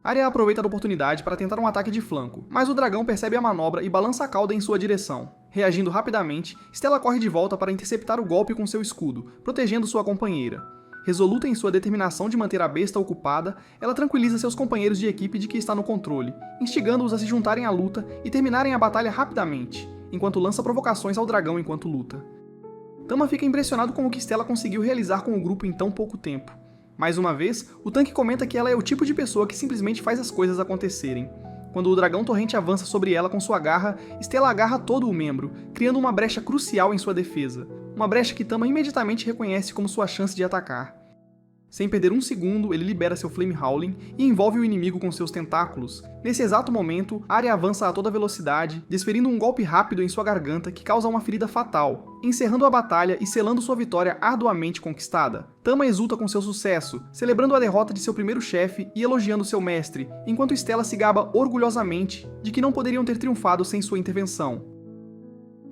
A: Arya aproveita a oportunidade para tentar um ataque de flanco, mas o dragão percebe a manobra e balança a cauda em sua direção. Reagindo rapidamente, Stella corre de volta para interceptar o golpe com seu escudo, protegendo sua companheira. Resoluta em sua determinação de manter a besta ocupada, ela tranquiliza seus companheiros de equipe de que está no controle, instigando-os a se juntarem à luta e terminarem a batalha rapidamente, enquanto lança provocações ao dragão enquanto luta. Tama fica impressionado com o que Stella conseguiu realizar com o grupo em tão pouco tempo. Mais uma vez, o tanque comenta que ela é o tipo de pessoa que simplesmente faz as coisas acontecerem. Quando o dragão torrente avança sobre ela com sua garra, Stella agarra todo o membro, criando uma brecha crucial em sua defesa. Uma brecha que Tama imediatamente reconhece como sua chance de atacar. Sem perder um segundo, ele libera seu Flame Howling e envolve o inimigo com seus tentáculos. Nesse exato momento, Arya avança a toda velocidade, desferindo um golpe rápido em sua garganta que causa uma ferida fatal, encerrando a batalha e selando sua vitória arduamente conquistada. Tama exulta com seu sucesso, celebrando a derrota de seu primeiro chefe e elogiando seu mestre, enquanto Stella se gaba orgulhosamente de que não poderiam ter triunfado sem sua intervenção.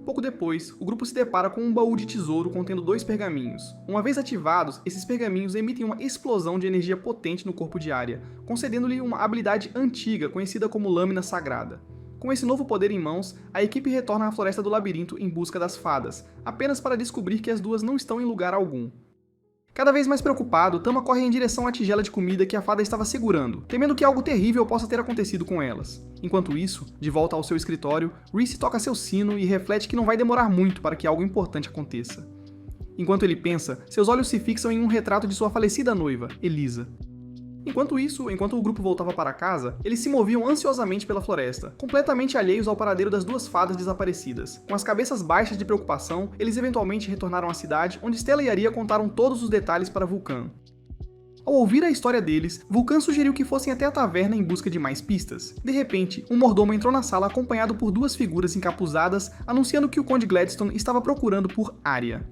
A: Pouco depois, o grupo se depara com um baú de tesouro contendo 2 pergaminhos. Uma vez ativados, esses pergaminhos emitem uma explosão de energia potente no corpo de Arya, concedendo-lhe uma habilidade antiga conhecida como Lâmina Sagrada. Com esse novo poder em mãos, a equipe retorna à Floresta do Labirinto em busca das fadas, apenas para descobrir que as duas não estão em lugar algum. Cada vez mais preocupado, Tama corre em direção à tigela de comida que a fada estava segurando, temendo que algo terrível possa ter acontecido com elas. Enquanto isso, de volta ao seu escritório, Rhys toca seu sino e reflete que não vai demorar muito para que algo importante aconteça. Enquanto ele pensa, seus olhos se fixam em um retrato de sua falecida noiva, Elisa. Enquanto o grupo voltava para casa, eles se moviam ansiosamente pela floresta, completamente alheios ao paradeiro das 2 fadas desaparecidas. Com as cabeças baixas de preocupação, eles eventualmente retornaram à cidade, onde Stella e Arya contaram todos os detalhes para Vulcan. Ao ouvir a história deles, Vulcan sugeriu que fossem até a taverna em busca de mais pistas. De repente, um mordomo entrou na sala acompanhado por 2 figuras encapuzadas, anunciando que o Conde Gladstone estava procurando por Arya.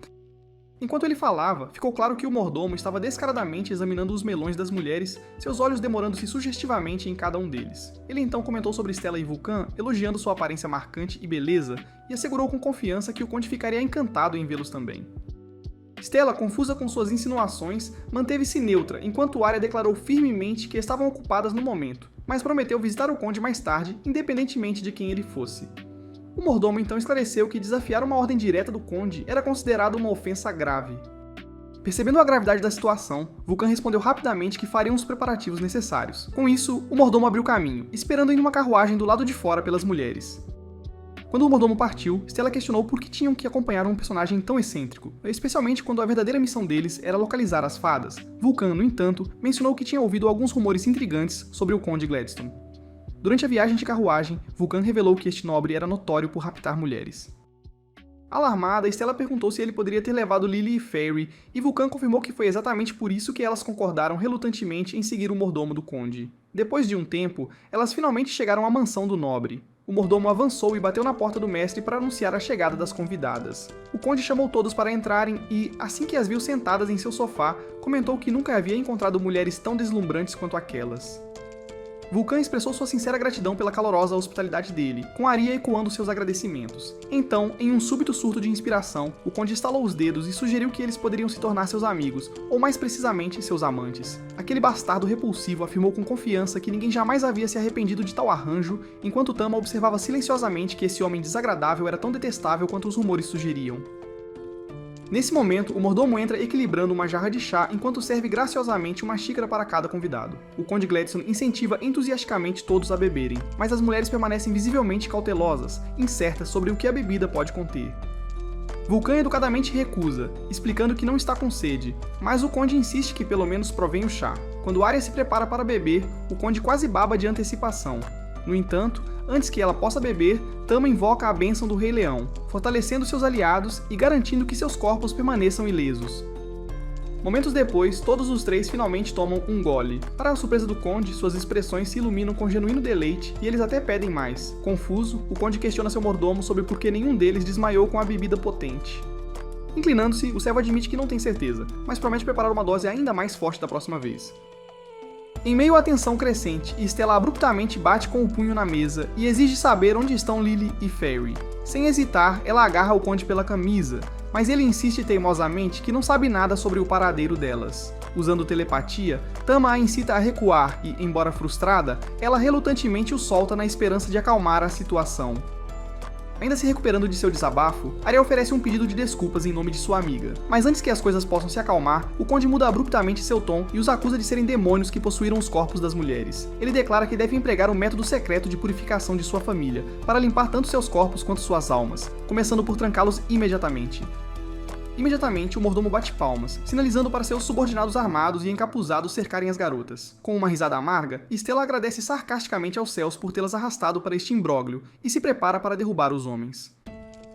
A: Enquanto ele falava, ficou claro que o mordomo estava descaradamente examinando os melões das mulheres, seus olhos demorando-se sugestivamente em cada um deles. Ele então comentou sobre Stella e Vulcan, elogiando sua aparência marcante e beleza, e assegurou com confiança que o conde ficaria encantado em vê-los também. Stella, confusa com suas insinuações, manteve-se neutra, enquanto Arya declarou firmemente que estavam ocupadas no momento, mas prometeu visitar o conde mais tarde, independentemente de quem ele fosse. O mordomo então esclareceu que desafiar uma ordem direta do conde era considerado uma ofensa grave. Percebendo a gravidade da situação, Vulcan respondeu rapidamente que fariam os preparativos necessários. Com isso, o mordomo abriu caminho, esperando em uma carruagem do lado de fora pelas mulheres. Quando o mordomo partiu, Stella questionou por que tinham que acompanhar um personagem tão excêntrico, especialmente quando a verdadeira missão deles era localizar as fadas. Vulcan, no entanto, mencionou que tinha ouvido alguns rumores intrigantes sobre o Conde Gladstone. Durante a viagem de carruagem, Vulcan revelou que este nobre era notório por raptar mulheres. Alarmada, Stella perguntou se ele poderia ter levado Lily e Faerie, e Vulcan confirmou que foi exatamente por isso que elas concordaram relutantemente em seguir o mordomo do conde. Depois de um tempo, elas finalmente chegaram à mansão do nobre. O mordomo avançou e bateu na porta do mestre para anunciar a chegada das convidadas. O conde chamou todos para entrarem e, assim que as viu sentadas em seu sofá, comentou que nunca havia encontrado mulheres tão deslumbrantes quanto aquelas. Vulcan expressou sua sincera gratidão pela calorosa hospitalidade dele, com Arya ecoando seus agradecimentos. Então, em um súbito surto de inspiração, o conde estalou os dedos e sugeriu que eles poderiam se tornar seus amigos, ou mais precisamente, seus amantes. Aquele bastardo repulsivo afirmou com confiança que ninguém jamais havia se arrependido de tal arranjo, enquanto Tama observava silenciosamente que esse homem desagradável era tão detestável quanto os rumores sugeriam. Nesse momento, o mordomo entra equilibrando uma jarra de chá enquanto serve graciosamente uma xícara para cada convidado. O Conde Gladstone incentiva entusiasticamente todos a beberem, mas as mulheres permanecem visivelmente cautelosas, incertas sobre o que a bebida pode conter. Vulcan educadamente recusa, explicando que não está com sede, mas o conde insiste que pelo menos provém o chá. Quando Arya se prepara para beber, o conde quase baba de antecipação. No entanto, antes que ela possa beber, Tama invoca a bênção do Rei Leão, fortalecendo seus aliados e garantindo que seus corpos permaneçam ilesos. Momentos depois, todos os três finalmente tomam um gole. Para a surpresa do conde, suas expressões se iluminam com genuíno deleite e eles até pedem mais. Confuso, o conde questiona seu mordomo sobre por que nenhum deles desmaiou com a bebida potente. Inclinando-se, o servo admite que não tem certeza, mas promete preparar uma dose ainda mais forte da próxima vez. Em meio à tensão crescente, Stella abruptamente bate com o punho na mesa e exige saber onde estão Lily e Ferry. Sem hesitar, ela agarra o conde pela camisa, mas ele insiste teimosamente que não sabe nada sobre o paradeiro delas. Usando telepatia, Tama a incita a recuar e, embora frustrada, ela relutantemente o solta na esperança de acalmar a situação. Ainda se recuperando de seu desabafo, Arya oferece um pedido de desculpas em nome de sua amiga. Mas antes que as coisas possam se acalmar, o conde muda abruptamente seu tom e os acusa de serem demônios que possuíram os corpos das mulheres. Ele declara que deve empregar um método secreto de purificação de sua família, para limpar tanto seus corpos quanto suas almas, começando por trancá-los imediatamente. Imediatamente, o mordomo bate palmas, sinalizando para seus subordinados armados e encapuzados cercarem as garotas. Com uma risada amarga, Stella agradece sarcasticamente aos céus por tê-las arrastado para este imbróglio e se prepara para derrubar os homens.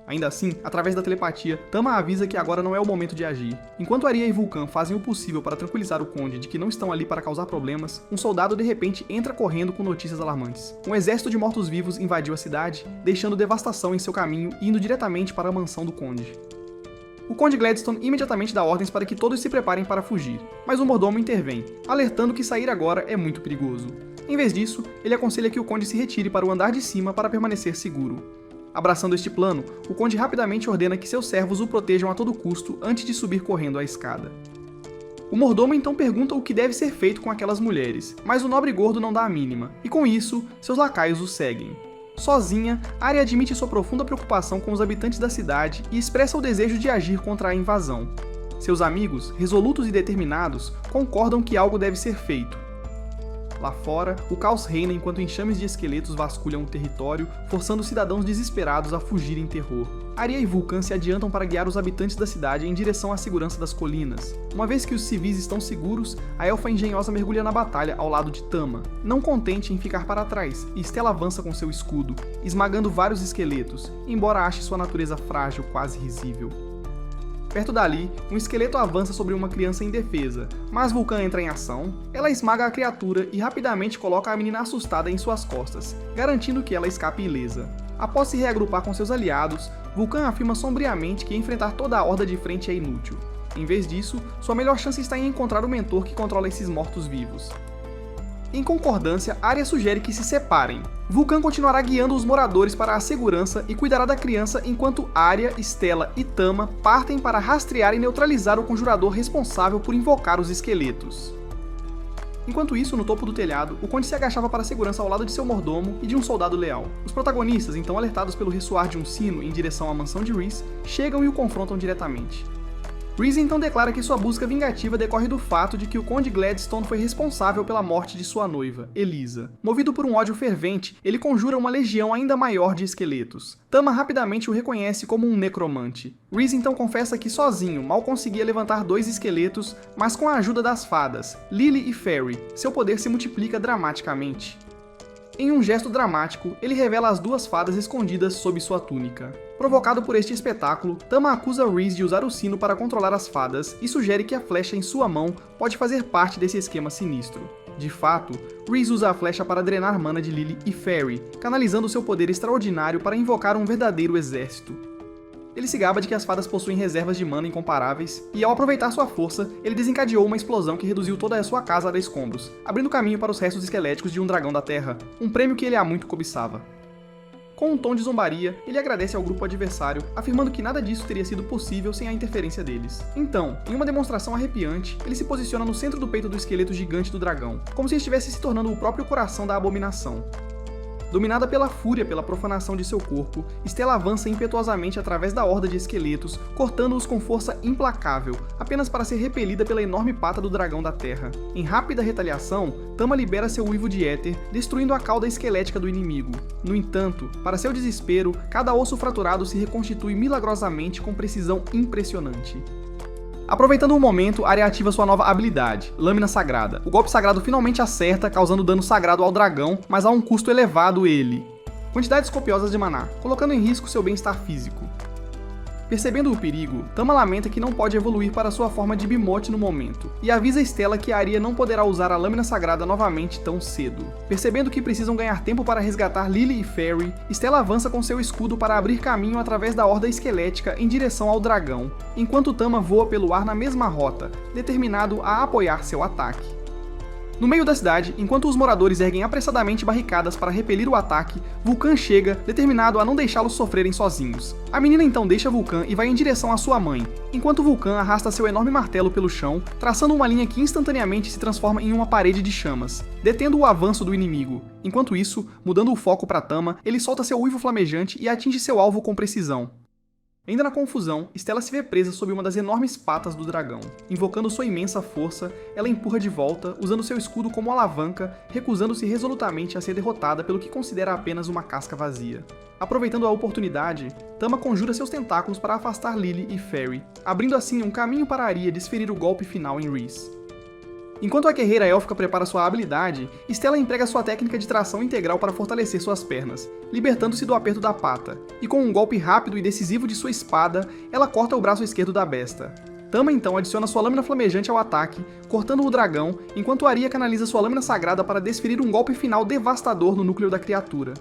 A: Ainda assim, através da telepatia, Tama avisa que agora não é o momento de agir. Enquanto Arya e Vulcan fazem o possível para tranquilizar o conde de que não estão ali para causar problemas, um soldado de repente entra correndo com notícias alarmantes. Um exército de mortos-vivos invadiu a cidade, deixando devastação em seu caminho e indo diretamente para a mansão do conde. O Conde Gladstone imediatamente dá ordens para que todos se preparem para fugir, mas o mordomo intervém, alertando que sair agora é muito perigoso. Em vez disso, ele aconselha que o conde se retire para o andar de cima para permanecer seguro. Abraçando este plano, o conde rapidamente ordena que seus servos o protejam a todo custo antes de subir correndo a escada. O mordomo então pergunta o que deve ser feito com aquelas mulheres, mas o nobre gordo não dá a mínima, e com isso, seus lacaios o seguem. Sozinha, Arya admite sua profunda preocupação com os habitantes da cidade e expressa o desejo de agir contra a invasão. Seus amigos, resolutos e determinados, concordam que algo deve ser feito. Lá fora, o caos reina enquanto enxames de esqueletos vasculham o território, forçando cidadãos desesperados a fugir em terror. Arya e Vulcan se adiantam para guiar os habitantes da cidade em direção à segurança das colinas. Uma vez que os civis estão seguros, a elfa engenhosa mergulha na batalha ao lado de Tama. Não contente em ficar para trás, Stella avança com seu escudo, esmagando vários esqueletos, embora ache sua natureza frágil quase risível. Perto dali, um esqueleto avança sobre uma criança indefesa, mas Vulcan entra em ação, ela esmaga a criatura e rapidamente coloca a menina assustada em suas costas, garantindo que ela escape ilesa. Após se reagrupar com seus aliados, Vulcan afirma sombriamente que enfrentar toda a horda de frente é inútil. Em vez disso, sua melhor chance está em encontrar o mentor que controla esses mortos-vivos. Em concordância, Arya sugere que se separem. Vulcan continuará guiando os moradores para a segurança e cuidará da criança enquanto Arya, Stella e Tama partem para rastrear e neutralizar o conjurador responsável por invocar os esqueletos. Enquanto isso, no topo do telhado, o conde se agachava para a segurança ao lado de seu mordomo e de um soldado leal. Os protagonistas, então alertados pelo ressoar de um sino em direção à mansão de Rhys, chegam e o confrontam diretamente. Rhys então declara que sua busca vingativa decorre do fato de que o Conde Gladstone foi responsável pela morte de sua noiva, Elisa. Movido por um ódio fervente, ele conjura uma legião ainda maior de esqueletos. Tama rapidamente o reconhece como um necromante. Rhys então confessa que sozinho mal conseguia levantar 2 esqueletos, mas com a ajuda das fadas, Lily e Ferry, seu poder se multiplica dramaticamente. Em um gesto dramático, ele revela as 2 fadas escondidas sob sua túnica. Provocado por este espetáculo, Tama acusa Rhys de usar o sino para controlar as fadas e sugere que a flecha em sua mão pode fazer parte desse esquema sinistro. De fato, Rhys usa a flecha para drenar mana de Lily e Ferry, canalizando seu poder extraordinário para invocar um verdadeiro exército. Ele se gaba de que as fadas possuem reservas de mana incomparáveis, e ao aproveitar sua força, ele desencadeou uma explosão que reduziu toda a sua casa a escombros, abrindo caminho para os restos esqueléticos de um dragão da terra, um prêmio que ele há muito cobiçava. Com um tom de zombaria, ele agradece ao grupo adversário, afirmando que nada disso teria sido possível sem a interferência deles. Então, em uma demonstração arrepiante, ele se posiciona no centro do peito do esqueleto gigante do dragão, como se estivesse se tornando o próprio coração da abominação. Dominada pela fúria pela profanação de seu corpo, Stella avança impetuosamente através da horda de esqueletos, cortando-os com força implacável, apenas para ser repelida pela enorme pata do dragão da terra. Em rápida retaliação, Tama libera seu uivo de éter, destruindo a cauda esquelética do inimigo. No entanto, para seu desespero, cada osso fraturado se reconstitui milagrosamente com precisão impressionante. Aproveitando o momento, Arya ativa sua nova habilidade, Lâmina Sagrada. O golpe sagrado finalmente acerta, causando dano sagrado ao dragão, mas a um custo elevado ele. Quantidades copiosas de maná, colocando em risco seu bem-estar físico. Percebendo o perigo, Tama lamenta que não pode evoluir para sua forma de Bimote no momento, e avisa Stella que Arya não poderá usar a Lâmina Sagrada novamente tão cedo. Percebendo que precisam ganhar tempo para resgatar Lily e Ferry, Stella avança com seu escudo para abrir caminho através da horda esquelética em direção ao dragão, enquanto Tama voa pelo ar na mesma rota, determinado a apoiar seu ataque. No meio da cidade, enquanto os moradores erguem apressadamente barricadas para repelir o ataque, Vulcan chega, determinado a não deixá-los sofrerem sozinhos. A menina então deixa Vulcan e vai em direção à sua mãe, enquanto Vulcan arrasta seu enorme martelo pelo chão, traçando uma linha que instantaneamente se transforma em uma parede de chamas, detendo o avanço do inimigo. Enquanto isso, mudando o foco para Tama, ele solta seu uivo flamejante e atinge seu alvo com precisão. Ainda na confusão, Stella se vê presa sob uma das enormes patas do dragão. Invocando sua imensa força, ela empurra de volta, usando seu escudo como alavanca, recusando-se resolutamente a ser derrotada pelo que considera apenas uma casca vazia. Aproveitando a oportunidade, Tama conjura seus tentáculos para afastar Lily e Ferry, abrindo assim um caminho para Arya desferir o golpe final em Rhys. Enquanto a guerreira élfica prepara sua habilidade, Stella emprega sua técnica de tração integral para fortalecer suas pernas, libertando-se do aperto da pata, e com um golpe rápido e decisivo de sua espada, ela corta o braço esquerdo da besta. Tama então adiciona sua lâmina flamejante ao ataque, cortando o dragão, enquanto Arya canaliza sua lâmina sagrada para desferir um golpe final devastador no núcleo da criatura.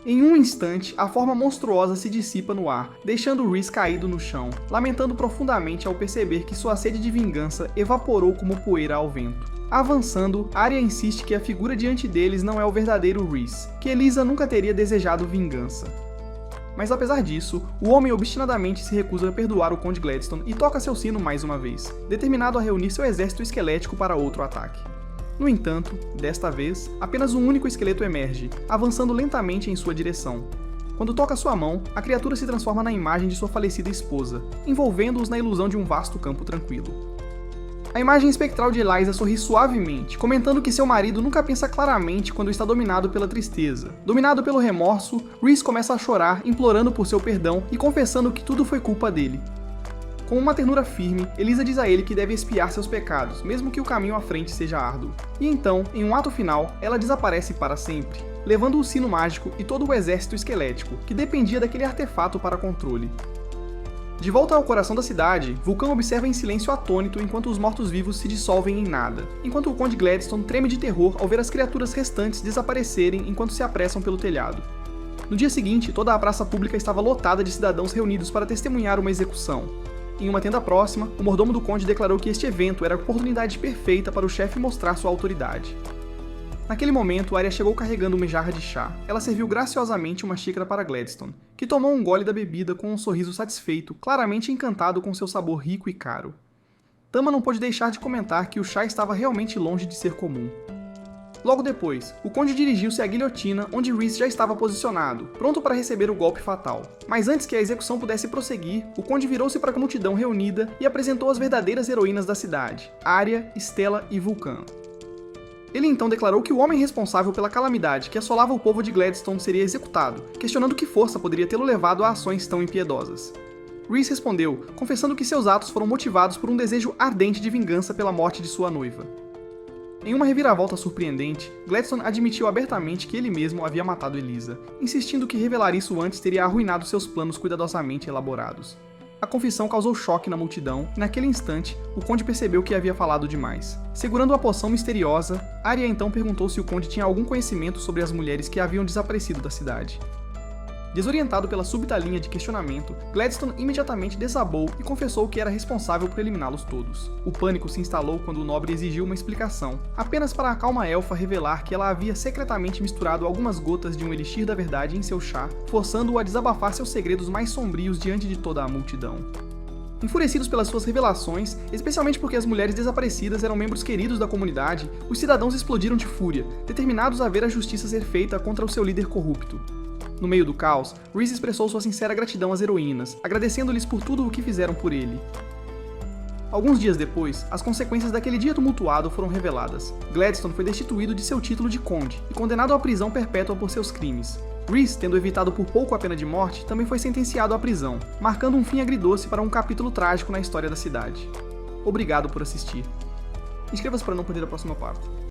A: Em um instante, a forma monstruosa se dissipa no ar, deixando Rhys caído no chão, lamentando profundamente ao perceber que sua sede de vingança evaporou como poeira ao vento. Avançando, Arya insiste que a figura diante deles não é o verdadeiro Rhys, que Elisa nunca teria desejado vingança. Mas apesar disso, o homem obstinadamente se recusa a perdoar o Conde Gladstone e toca seu sino mais uma vez, determinado a reunir seu exército esquelético para outro ataque. No entanto, desta vez, apenas um único esqueleto emerge, avançando lentamente em sua direção. Quando toca sua mão, a criatura se transforma na imagem de sua falecida esposa, envolvendo-os na ilusão de um vasto campo tranquilo. A imagem espectral de Eliza sorri suavemente, comentando que seu marido nunca pensa claramente quando está dominado pela tristeza. Dominado pelo remorso, Rhys começa a chorar, implorando por seu perdão e confessando que tudo foi culpa dele. Com uma ternura firme, Elisa diz a ele que deve expiar seus pecados, mesmo que o caminho à frente seja árduo. E então, em um ato final, ela desaparece para sempre, levando o sino mágico e todo o exército esquelético, que dependia daquele artefato para controle. De volta ao coração da cidade, Vulcan observa em silêncio atônito enquanto os mortos-vivos se dissolvem em nada, enquanto o Conde Gladstone treme de terror ao ver as criaturas restantes desaparecerem enquanto se apressam pelo telhado. No dia seguinte, toda a praça pública estava lotada de cidadãos reunidos para testemunhar uma execução. Em uma tenda próxima, o mordomo do conde declarou que este evento era a oportunidade perfeita para o chefe mostrar sua autoridade. Naquele momento, Arya chegou carregando uma jarra de chá. Ela serviu graciosamente uma xícara para Gladstone, que tomou um gole da bebida com um sorriso satisfeito, claramente encantado com seu sabor rico e caro. Tama não pôde deixar de comentar que o chá estava realmente longe de ser comum. Logo depois, o conde dirigiu-se à guilhotina onde Rhys já estava posicionado, pronto para receber o golpe fatal. Mas antes que a execução pudesse prosseguir, o conde virou-se para a multidão reunida e apresentou as verdadeiras heroínas da cidade, Arya, Stella e Vulcan. Ele então declarou que o homem responsável pela calamidade que assolava o povo de Gladstone seria executado, questionando que força poderia tê-lo levado a ações tão impiedosas. Rhys respondeu, confessando que seus atos foram motivados por um desejo ardente de vingança pela morte de sua noiva. Em uma reviravolta surpreendente, Gladstone admitiu abertamente que ele mesmo havia matado Elisa, insistindo que revelar isso antes teria arruinado seus planos cuidadosamente elaborados. A confissão causou choque na multidão, e naquele instante, o conde percebeu que havia falado demais. Segurando a poção misteriosa, Arya então perguntou se o conde tinha algum conhecimento sobre as mulheres que haviam desaparecido da cidade. Desorientado pela súbita linha de questionamento, Gladstone imediatamente desabou e confessou que era responsável por eliminá-los todos. O pânico se instalou quando o nobre exigiu uma explicação, apenas para a calma elfa revelar que ela havia secretamente misturado algumas gotas de um elixir da verdade em seu chá, forçando-o a desabafar seus segredos mais sombrios diante de toda a multidão. Enfurecidos pelas suas revelações, especialmente porque as mulheres desaparecidas eram membros queridos da comunidade, os cidadãos explodiram de fúria, determinados a ver a justiça ser feita contra o seu líder corrupto. No meio do caos, Rhys expressou sua sincera gratidão às heroínas, agradecendo-lhes por tudo o que fizeram por ele. Alguns dias depois, as consequências daquele dia tumultuado foram reveladas. Gladstone foi destituído de seu título de conde e condenado à prisão perpétua por seus crimes. Rhys, tendo evitado por pouco a pena de morte, também foi sentenciado à prisão, marcando um fim agridoce para um capítulo trágico na história da cidade. Obrigado por assistir. Inscreva-se para não perder a próxima parte.